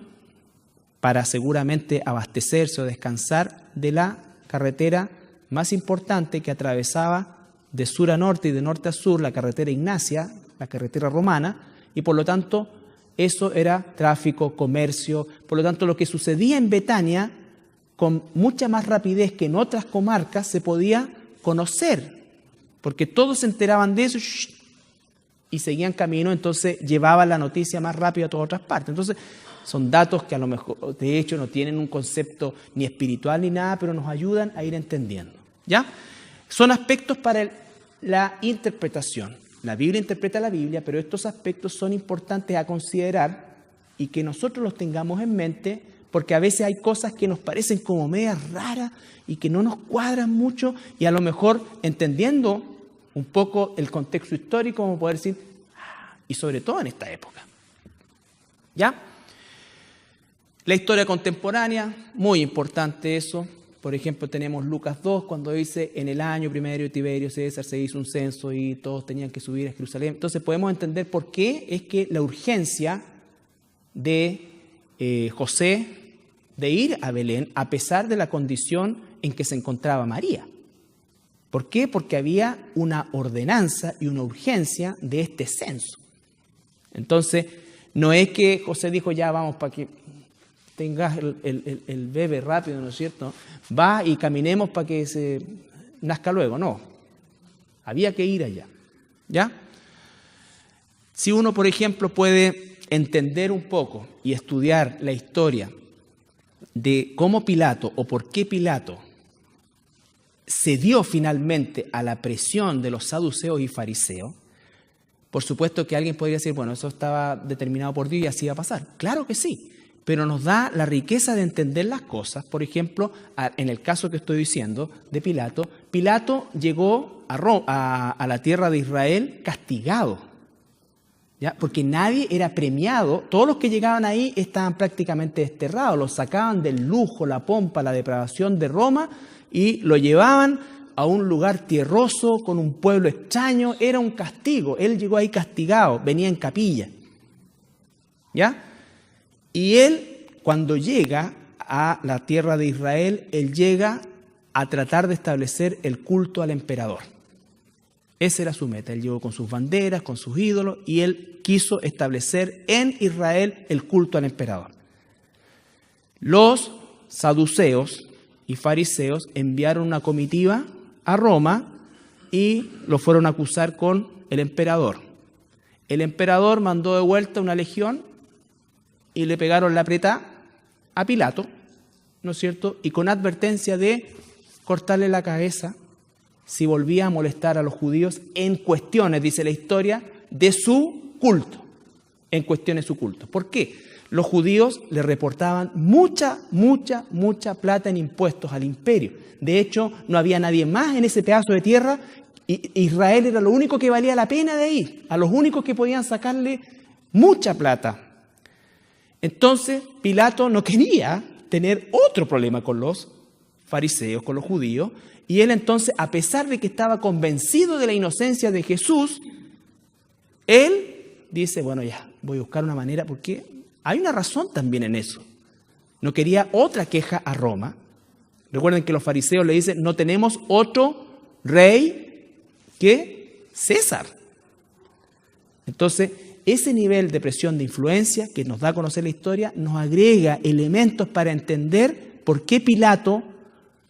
para seguramente abastecerse o descansar de la carretera más importante que atravesaba de sur a norte y de norte a sur la carretera Ignacia, la carretera romana, y por lo tanto eso era tráfico, comercio. Por lo tanto, lo que sucedía en Betania, con mucha más rapidez que en otras comarcas, se podía conocer, porque todos se enteraban de eso y seguían camino, entonces llevaban la noticia más rápido a todas otras partes. Entonces, son datos que a lo mejor, de hecho, no tienen un concepto ni espiritual ni nada, pero nos ayudan a ir entendiendo. ¿Ya? Son aspectos para la interpretación. La Biblia interpreta la Biblia, pero estos aspectos son importantes a considerar y que nosotros los tengamos en mente, porque a veces hay cosas que nos parecen como medias raras y que no nos cuadran mucho, y a lo mejor entendiendo un poco el contexto histórico, vamos a poder decir, y sobre todo en esta época. ¿Ya? La historia contemporánea, muy importante eso. Por ejemplo, tenemos Lucas 2, cuando dice, en el año primero de Tiberio César se hizo un censo y todos tenían que subir a Jerusalén. Entonces podemos entender por qué es que la urgencia de José de ir a Belén, a pesar de la condición en que se encontraba María. ¿Por qué? Porque había una ordenanza y una urgencia de este censo. Entonces, no es que José dijo, ya vamos para que tengas el bebé rápido, ¿no es cierto? Va y caminemos para que se nazca luego. No, había que ir allá. ¿Ya? Si uno, por ejemplo, puede entender un poco y estudiar la historia de cómo Pilato o por qué Pilato cedió finalmente a la presión de los saduceos y fariseos, por supuesto que alguien podría decir, bueno, eso estaba determinado por Dios y así iba a pasar. Claro que sí, pero nos da la riqueza de entender las cosas. Por ejemplo, en el caso que estoy diciendo de Pilato, Pilato llegó a la tierra de Israel castigado, ¿ya? Porque nadie era premiado, todos los que llegaban ahí estaban prácticamente desterrados, los sacaban del lujo, la pompa, la depravación de Roma y lo llevaban a un lugar tierroso con un pueblo extraño. Era un castigo. Él llegó ahí castigado, venía en capilla, ¿ya? Y él, cuando llega a la tierra de Israel, él llega a tratar de establecer el culto al emperador. Esa era su meta. Él llegó con sus banderas, con sus ídolos, y él quiso establecer en Israel el culto al emperador. Los saduceos y fariseos enviaron una comitiva a Roma y lo fueron a acusar con el emperador. El emperador mandó de vuelta una legión y le pegaron la apretada a Pilato, ¿no es cierto? Y con advertencia de cortarle la cabeza si volvía a molestar a los judíos en cuestiones, dice la historia, de su culto. En cuestiones de su culto. ¿Por qué? Los judíos le reportaban mucha plata en impuestos al imperio. De hecho, no había nadie más en ese pedazo de tierra. Israel era lo único que valía la pena de ir, a los únicos que podían sacarle mucha plata. Entonces, Pilato no quería tener otro problema con los fariseos, con los judíos, y él entonces, a pesar de que estaba convencido de la inocencia de Jesús, él dice, bueno, ya, voy a buscar una manera, porque hay una razón también en eso. No quería otra queja a Roma. Recuerden que los fariseos le dicen, no tenemos otro rey que César. Entonces, ese nivel de presión de influencia que nos da a conocer la historia nos agrega elementos para entender por qué Pilato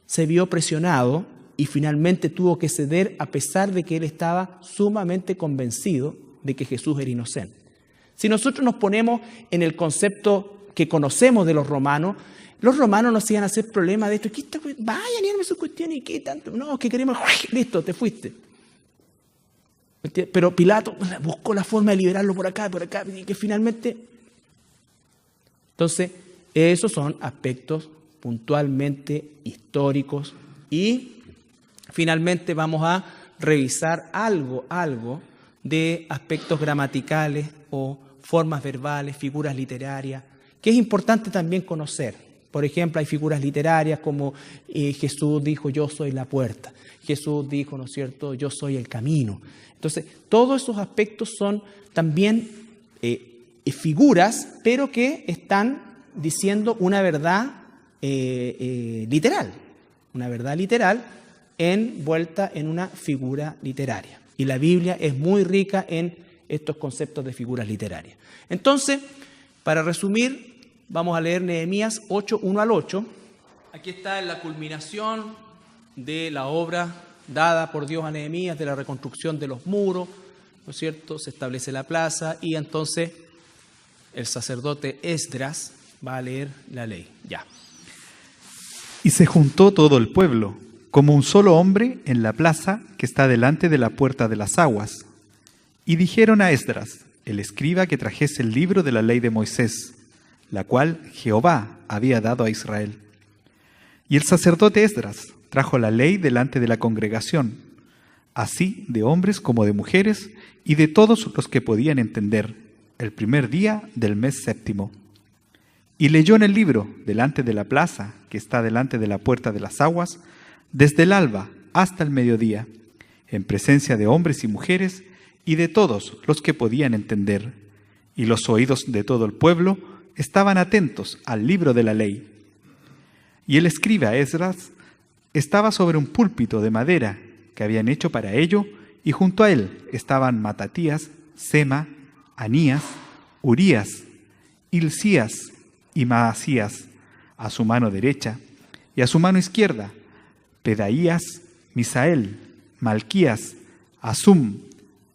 se vio presionado y finalmente tuvo que ceder a pesar de que él estaba sumamente convencido de que Jesús era inocente. Si nosotros nos ponemos en el concepto que conocemos de los romanos nos iban a hacer problema de esto. Vayan y armen sus cuestiones y qué tanto. No, que queremos, listo, te fuiste. Pero Pilato buscó la forma de liberarlo por acá, y que finalmente... Entonces, esos son aspectos puntualmente históricos y finalmente vamos a revisar algo de aspectos gramaticales o formas verbales, figuras literarias, que es importante también conocer. Por ejemplo, hay figuras literarias como Jesús dijo, yo soy la puerta. Jesús dijo, ¿no es cierto?, yo soy el camino. Entonces, todos esos aspectos son también figuras, pero que están diciendo una verdad literal. Una verdad literal envuelta en una figura literaria. Y la Biblia es muy rica en estos conceptos de figuras literarias. Entonces, para resumir, vamos a leer Nehemías 8, 1 al 8. Aquí está la culminación de la obra dada por Dios a Nehemías, de la reconstrucción de los muros, ¿no es cierto? Se establece la plaza y entonces el sacerdote Esdras va a leer la ley. Ya. Y se juntó todo el pueblo, como un solo hombre, en la plaza que está delante de la puerta de las aguas. Y dijeron a Esdras, el escriba, que trajese el libro de la ley de Moisés, la cual Jehová había dado a Israel. Y el sacerdote Esdras trajo la ley delante de la congregación, así de hombres como de mujeres, y de todos los que podían entender, el primer día del mes séptimo. Y leyó en el libro, delante de la plaza, que está delante de la puerta de las aguas, desde el alba hasta el mediodía, en presencia de hombres y mujeres, y de todos los que podían entender. Y los oídos de todo el pueblo estaban atentos al libro de la ley. Y el escriba Esdras estaba sobre un púlpito de madera que habían hecho para ello, y junto a él estaban Matatías, Sema, Anías, Urías, Hilcías y Maasías, a su mano derecha, y a su mano izquierda, Pedaías, Misael, Malquías, Asum,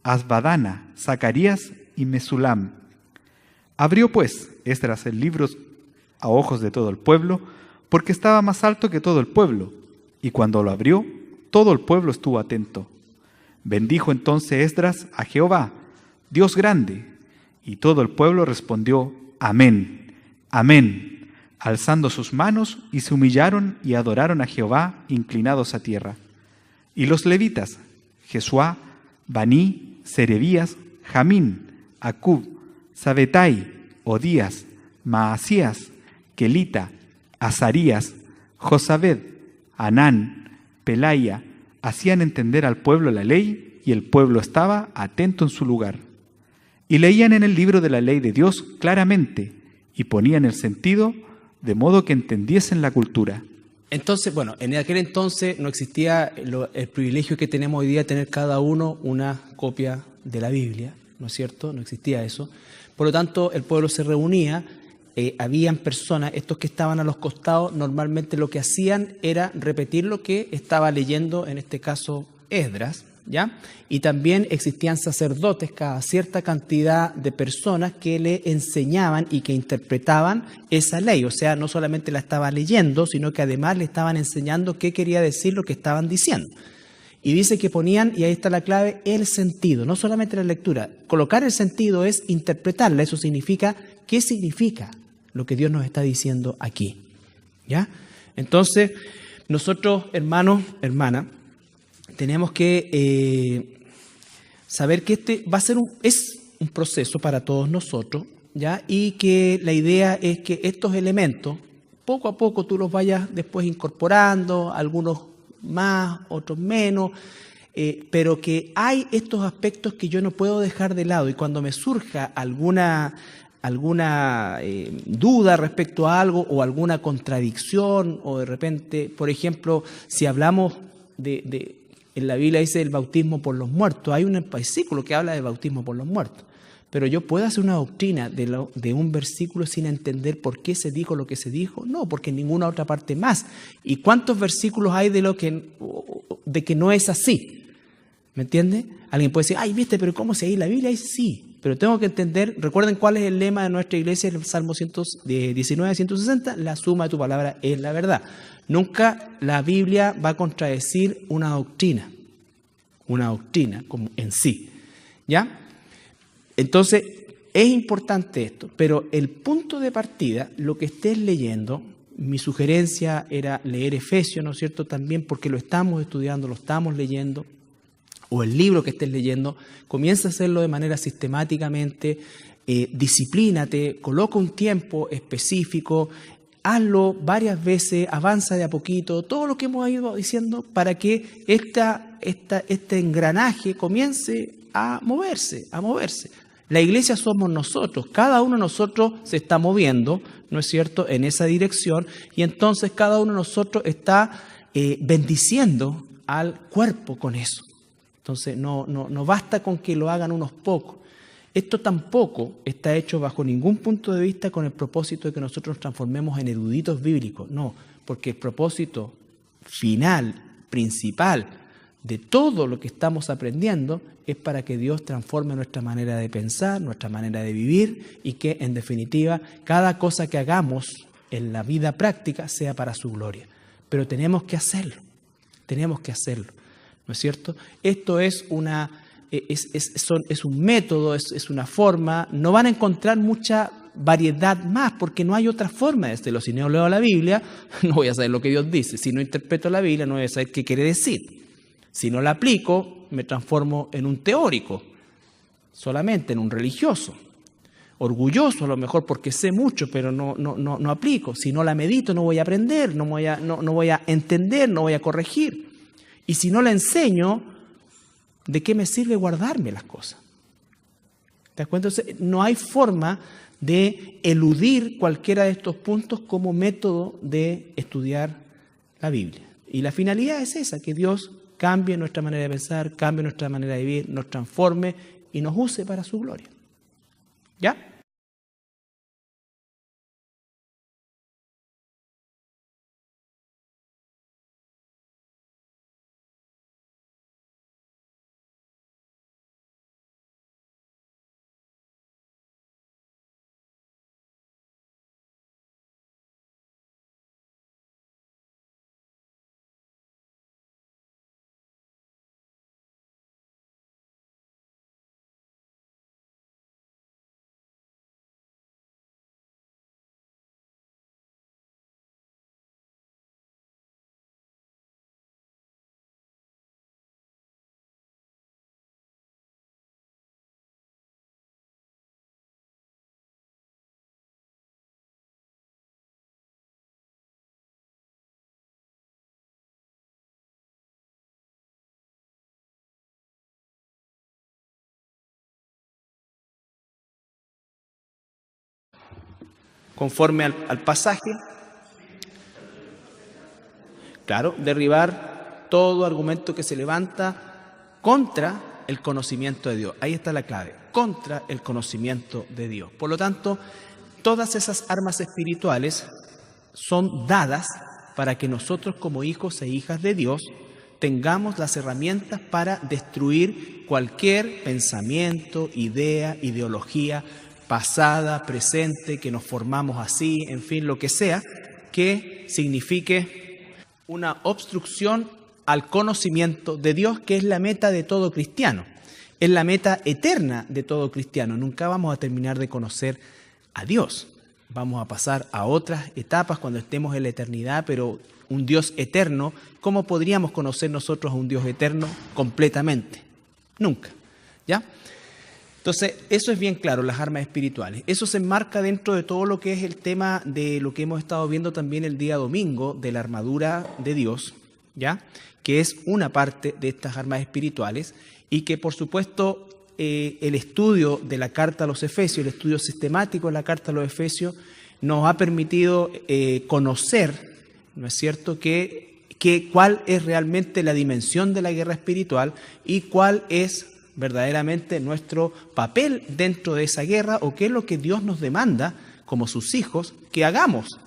Asbadana, Zacarías y Mesulam. Abrió pues Esdras el libro a ojos de todo el pueblo, porque estaba más alto que todo el pueblo, y cuando lo abrió, todo el pueblo estuvo atento. Bendijo entonces Esdras a Jehová, Dios grande, y todo el pueblo respondió: Amén, amén, alzando sus manos, y se humillaron y adoraron a Jehová, inclinados a tierra. Y los levitas, Jesuá, Baní, Serebías, Jamín, Acub, Sabetai, Odías, Maasías, Kelita, Azarías, Josabed, Anán, Pelaya, hacían entender al pueblo la ley, y el pueblo estaba atento en su lugar. Y leían en el libro de la ley de Dios claramente, y ponían el sentido, de modo que entendiesen la cultura. Entonces, bueno, en aquel entonces no existía el privilegio que tenemos hoy día de tener cada uno una copia de la Biblia, ¿no es cierto? No existía eso. Por lo tanto, el pueblo se reunía, habían personas, estos que estaban a los costados, normalmente lo que hacían era repetir lo que estaba leyendo, en este caso Esdras, ¿ya? Y también existían sacerdotes, cada cierta cantidad de personas que le enseñaban y que interpretaban esa ley. O sea, no solamente la estaba leyendo, sino que además le estaban enseñando qué quería decir lo que estaban diciendo. Y dice que ponían, y ahí está la clave, el sentido, no solamente la lectura. Colocar el sentido es interpretarla, eso significa, ¿qué significa lo que Dios nos está diciendo aquí? ¿Ya? Entonces, nosotros, hermanos, hermanas, tenemos que saber que este va a ser es un proceso para todos nosotros, ¿ya? Y que la idea es que estos elementos, poco a poco tú los vayas después incorporando, algunos más, otros menos, pero que hay estos aspectos que yo no puedo dejar de lado, y cuando me surja alguna duda respecto a algo o alguna contradicción, o de repente, por ejemplo, si hablamos en la Biblia dice el bautismo por los muertos, hay un versículo que habla de bautismo por los muertos, pero yo puedo hacer una doctrina de un versículo sin entender por qué se dijo lo que se dijo. No, porque en ninguna otra parte más. ¿Y cuántos versículos hay de que no es así? ¿Me entiende? Alguien puede decir, ay, viste, pero ¿cómo se ahí la Biblia? Dice, sí, pero tengo que entender, recuerden cuál es el lema de nuestra iglesia, el Salmo 19, 160, la suma de tu palabra es la verdad. Nunca la Biblia va a contradecir una doctrina como en sí, ¿ya? Entonces, es importante esto, pero el punto de partida, lo que estés leyendo, mi sugerencia era leer Efesios, ¿no es cierto? También porque lo estamos estudiando, lo estamos leyendo, o el libro que estés leyendo, comienza a hacerlo de manera sistemáticamente, disciplínate, coloca un tiempo específico, hazlo varias veces, avanza de a poquito, todo lo que hemos ido diciendo para que este engranaje comience a moverse, a moverse. La iglesia somos nosotros, cada uno de nosotros se está moviendo, ¿no es cierto?, en esa dirección, y entonces cada uno de nosotros está bendiciendo al cuerpo con eso. Entonces no basta con que lo hagan unos pocos. Esto tampoco está hecho bajo ningún punto de vista con el propósito de que nosotros nos transformemos en eruditos bíblicos, no, porque el propósito final, principal, de todo lo que estamos aprendiendo es para que Dios transforme nuestra manera de pensar, nuestra manera de vivir, y que en definitiva cada cosa que hagamos en la vida práctica sea para su gloria. Pero tenemos que hacerlo, ¿no es cierto? Esto es un método, es una forma. No van a encontrar mucha variedad más, porque no hay otra forma de hacerlo. Si no leo la Biblia, no voy a saber lo que Dios dice. Si no interpreto la Biblia, no voy a saber qué quiere decir. Si no la aplico, me transformo en un teórico, solamente en un religioso. Orgulloso a lo mejor porque sé mucho, pero no aplico. Si no la medito, no voy a aprender, no voy a entender, no voy a corregir. Y si no la enseño, ¿de qué me sirve guardarme las cosas? ¿Te das cuenta? Entonces, no hay forma de eludir cualquiera de estos puntos como método de estudiar la Biblia. Y la finalidad es esa, que Dios cambie nuestra manera de pensar, cambie nuestra manera de vivir, nos transforme y nos use para su gloria. ¿Ya? conforme al pasaje. Claro, derribar todo argumento que se levanta contra el conocimiento de Dios. Ahí está la clave, contra el conocimiento de Dios. Por lo tanto, todas esas armas espirituales son dadas para que nosotros como hijos e hijas de Dios tengamos las herramientas para destruir cualquier pensamiento, idea, ideología pasada, presente, que nos formamos así, en fin, lo que sea, que signifique una obstrucción al conocimiento de Dios, que es la meta de todo cristiano, es la meta eterna de todo cristiano. Nunca vamos a terminar de conocer a Dios. Vamos a pasar a otras etapas cuando estemos en la eternidad, pero un Dios eterno, ¿cómo podríamos conocer nosotros a un Dios eterno completamente? Nunca, ¿ya? Entonces, eso es bien claro, las armas espirituales. Eso se enmarca dentro de todo lo que es el tema de lo que hemos estado viendo también el día domingo, de la armadura de Dios, ¿ya? Que es una parte de estas armas espirituales y que, por supuesto, el estudio de la carta a los Efesios, el estudio sistemático de la carta a los Efesios, nos ha permitido conocer, ¿no es cierto?, cuál es realmente la dimensión de la guerra espiritual y cuál es verdaderamente nuestro papel dentro de esa guerra, o qué es lo que Dios nos demanda como sus hijos que hagamos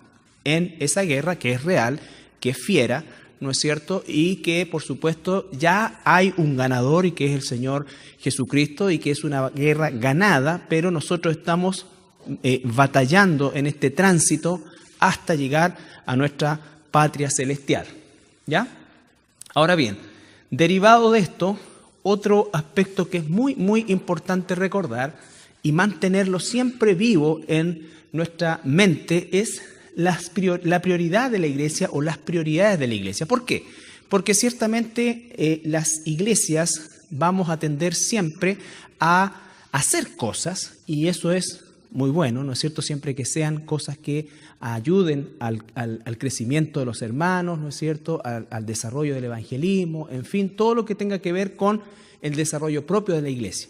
en esa guerra que es real, que es fiera, ¿no es cierto? Y que, por supuesto, ya hay un ganador y que es el Señor Jesucristo y que es una guerra ganada, pero nosotros estamos batallando en este tránsito hasta llegar a nuestra patria celestial, ¿ya? Ahora bien, derivado de esto, otro aspecto que es muy, muy importante recordar y mantenerlo siempre vivo en nuestra mente es la prioridad de la iglesia o las prioridades de la iglesia. ¿Por qué? Porque ciertamente las iglesias vamos a tender siempre a hacer cosas, y eso es muy bueno, ¿no es cierto? Siempre que sean cosas que ayuden al crecimiento de los hermanos, ¿no es cierto? Al desarrollo del evangelismo, en fin, todo lo que tenga que ver con el desarrollo propio de la iglesia.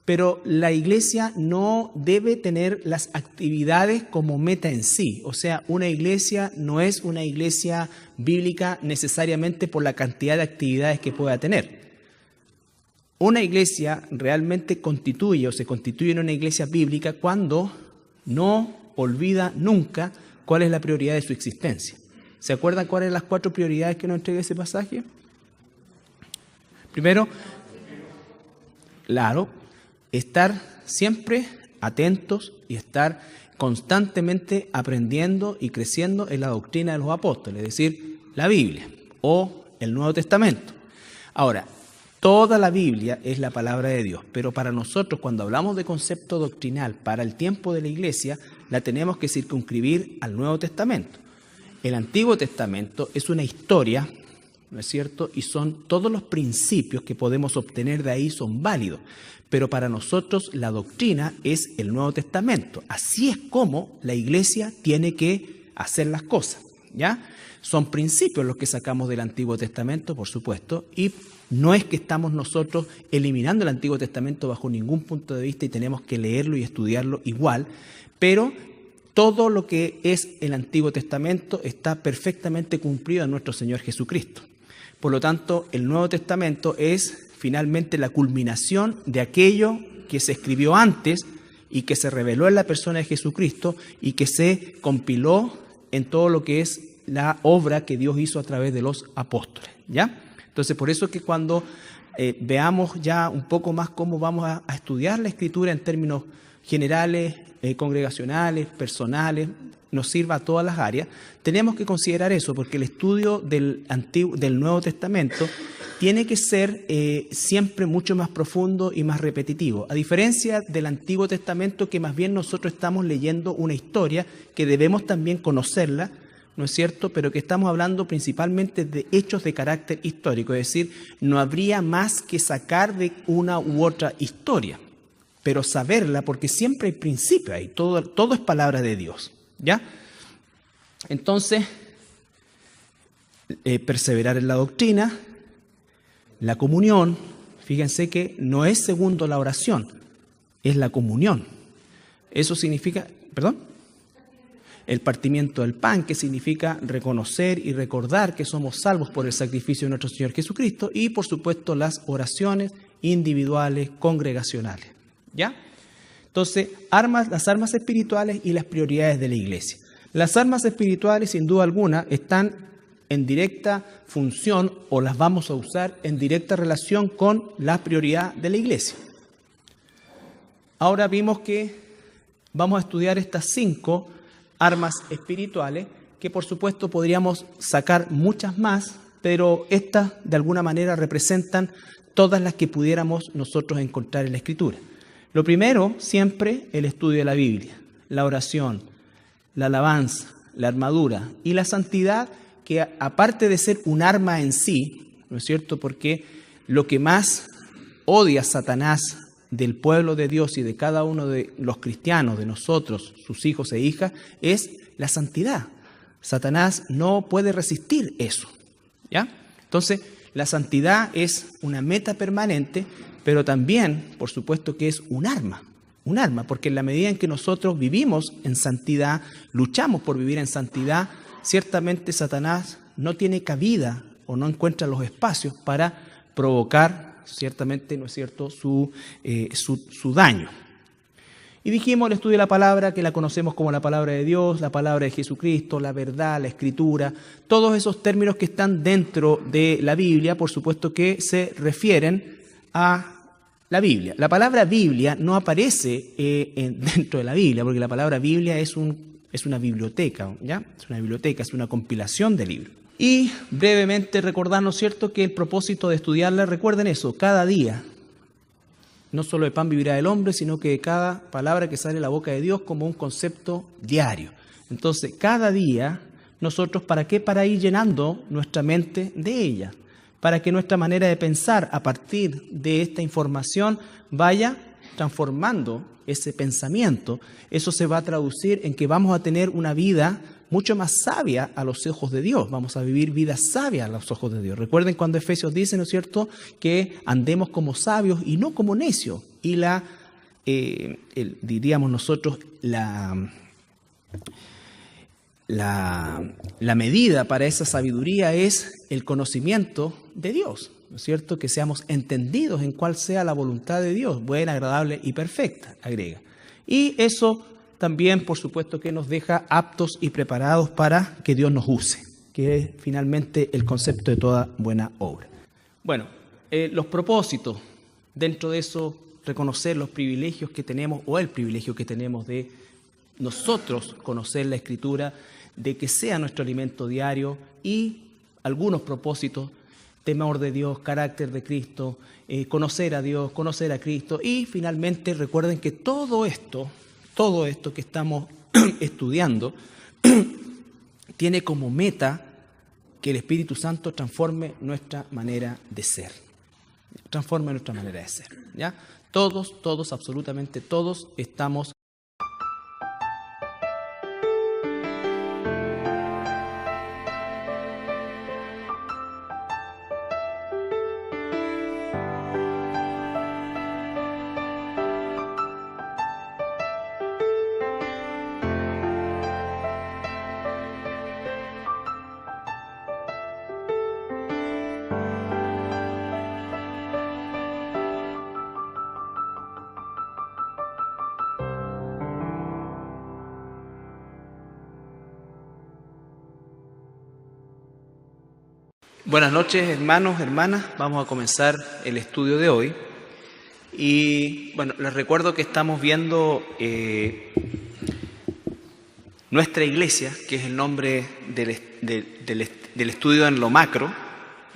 Pero la iglesia no debe tener las actividades como meta en sí. O sea, una iglesia no es una iglesia bíblica necesariamente por la cantidad de actividades que pueda tener. Una iglesia realmente constituye o se constituye en una iglesia bíblica cuando no olvida nunca cuál es la prioridad de su existencia. ¿Se acuerdan cuáles son las 4 prioridades que nos entrega ese pasaje? Primero, claro, estar siempre atentos y estar constantemente aprendiendo y creciendo en la doctrina de los apóstoles, es decir, la Biblia o el Nuevo Testamento. Ahora, toda la Biblia es la palabra de Dios, pero para nosotros, cuando hablamos de concepto doctrinal para el tiempo de la iglesia, la tenemos que circunscribir al Nuevo Testamento. El Antiguo Testamento es una historia, ¿no es cierto? Y son todos los principios que podemos obtener de ahí son válidos. Pero para nosotros la doctrina es el Nuevo Testamento. Así es como la iglesia tiene que hacer las cosas, ¿ya? Son principios los que sacamos del Antiguo Testamento, por supuesto, y no es que estamos nosotros eliminando el Antiguo Testamento bajo ningún punto de vista y tenemos que leerlo y estudiarlo igual, pero todo lo que es el Antiguo Testamento está perfectamente cumplido en nuestro Señor Jesucristo. Por lo tanto, el Nuevo Testamento es finalmente la culminación de aquello que se escribió antes y que se reveló en la persona de Jesucristo y que se compiló en todo lo que es la obra que Dios hizo a través de los apóstoles, ¿ya? Entonces, por eso es que cuando veamos ya un poco más cómo vamos a estudiar la Escritura en términos generales, congregacionales, personales, nos sirva a todas las áreas, tenemos que considerar eso, porque el estudio del Nuevo Testamento tiene que ser siempre mucho más profundo y más repetitivo, a diferencia del Antiguo Testamento, que más bien nosotros estamos leyendo una historia que debemos también conocerla, ¿no es cierto?, pero que estamos hablando principalmente de hechos de carácter histórico, es decir, no habría más que sacar de una u otra historia, pero saberla, porque siempre hay principio ahí, todo es palabra de Dios, ¿ya? Entonces, perseverar en la doctrina, la comunión, fíjense que no es segundo la oración, es la comunión. Eso significa, ¿perdón? el partimiento del pan, que significa reconocer y recordar que somos salvos por el sacrificio de nuestro Señor Jesucristo, y por supuesto las oraciones individuales, congregacionales. ¿Ya? Entonces, las armas espirituales y las prioridades de la iglesia. Las armas espirituales, sin duda alguna, están en directa función o las vamos a usar en directa relación con la prioridad de la iglesia. Ahora vimos que vamos a estudiar estas 5 armas espirituales, que por supuesto podríamos sacar muchas más, pero estas de alguna manera representan todas las que pudiéramos nosotros encontrar en la Escritura. Lo primero, siempre el estudio de la Biblia, la oración, la alabanza, la armadura y la santidad, que aparte de ser un arma en sí, ¿no es cierto? Porque lo que más odia Satanás del pueblo de Dios y de cada uno de los cristianos, de nosotros, sus hijos e hijas, es la santidad. Satanás no puede resistir eso, ¿ya? Entonces, la santidad es una meta permanente, pero también, por supuesto, que es un arma, porque en la medida en que nosotros vivimos en santidad, luchamos por vivir en santidad, ciertamente Satanás no tiene cabida o no encuentra los espacios para provocar, ciertamente, ¿no es cierto?, su daño. Y dijimos el estudio de la palabra, que la conocemos como la palabra de Dios, la palabra de Jesucristo, la verdad, la escritura, todos esos términos que están dentro de la Biblia, por supuesto que se refieren a la Biblia. La palabra Biblia no aparece dentro de la Biblia, porque la palabra Biblia es una biblioteca, ¿ya? Es una biblioteca, es una compilación de libros. Y brevemente recordarnos, ¿cierto?, que el propósito de estudiarla, recuerden eso, cada día, no solo de pan vivirá el hombre, sino que de cada palabra que sale de la boca de Dios como un concepto diario. Entonces, cada día, nosotros, ¿para qué? Para ir llenando nuestra mente de ella, para que nuestra manera de pensar a partir de esta información vaya transformando ese pensamiento. Eso se va a traducir en que vamos a tener una vida mucho más sabia a los ojos de Dios. Vamos a vivir vida sabia a los ojos de Dios. Recuerden cuando Efesios dice, ¿no es cierto?, que andemos como sabios y no como necios. Y diríamos nosotros, la medida para esa sabiduría es el conocimiento de Dios, ¿no es cierto?, que seamos entendidos en cuál sea la voluntad de Dios, buena, agradable y perfecta, agrega. Y eso también, por supuesto, que nos deja aptos y preparados para que Dios nos use, que es finalmente el concepto de toda buena obra. Bueno, los propósitos, dentro de eso, reconocer los privilegios que tenemos, o el privilegio que tenemos de nosotros conocer la Escritura, de que sea nuestro alimento diario, y algunos propósitos: temor de Dios, carácter de Cristo, conocer a Dios, conocer a Cristo, y finalmente recuerden que todo esto que estamos estudiando tiene como meta que el Espíritu Santo transforme nuestra manera de ser. Transforme nuestra manera de ser, ¿ya? Todos, absolutamente todos estamos. Buenas noches, hermanos, hermanas. Vamos a comenzar el estudio de hoy. Y bueno, les recuerdo que estamos viendo nuestra iglesia, que es el nombre del estudio en lo macro,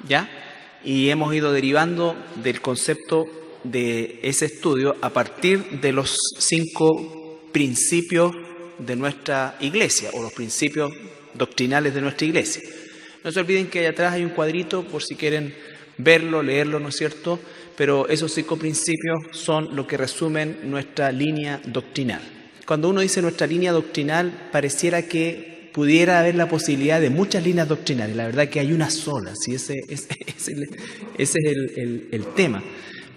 ¿ya? Y hemos ido derivando del concepto de ese estudio a partir de los 5 principios de nuestra iglesia, o los principios doctrinales de nuestra iglesia. No se olviden que allá atrás hay un cuadrito por si quieren verlo, leerlo, ¿no es cierto? Pero esos 5 principios son lo que resumen nuestra línea doctrinal. Cuando uno dice nuestra línea doctrinal, pareciera que pudiera haber la posibilidad de muchas líneas doctrinales. La verdad que hay una sola, ¿sí? Ese es el tema.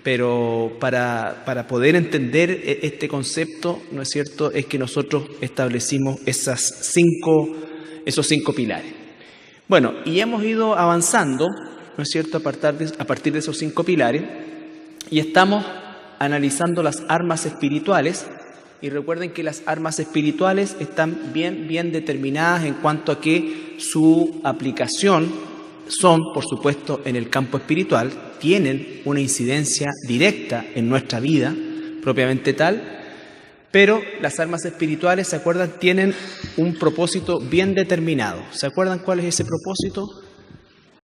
pero para poder entender este concepto, ¿no es cierto?, es que nosotros establecimos esos 5 pilares. Bueno, y hemos ido avanzando, ¿no es cierto?, a partir de esos 5 pilares, y estamos analizando las armas espirituales. Y recuerden que las armas espirituales están bien determinadas en cuanto a que su aplicación son, por supuesto, en el campo espiritual, tienen una incidencia directa en nuestra vida, propiamente tal, pero las armas espirituales, ¿se acuerdan?, tienen un propósito bien determinado. ¿Se acuerdan cuál es ese propósito?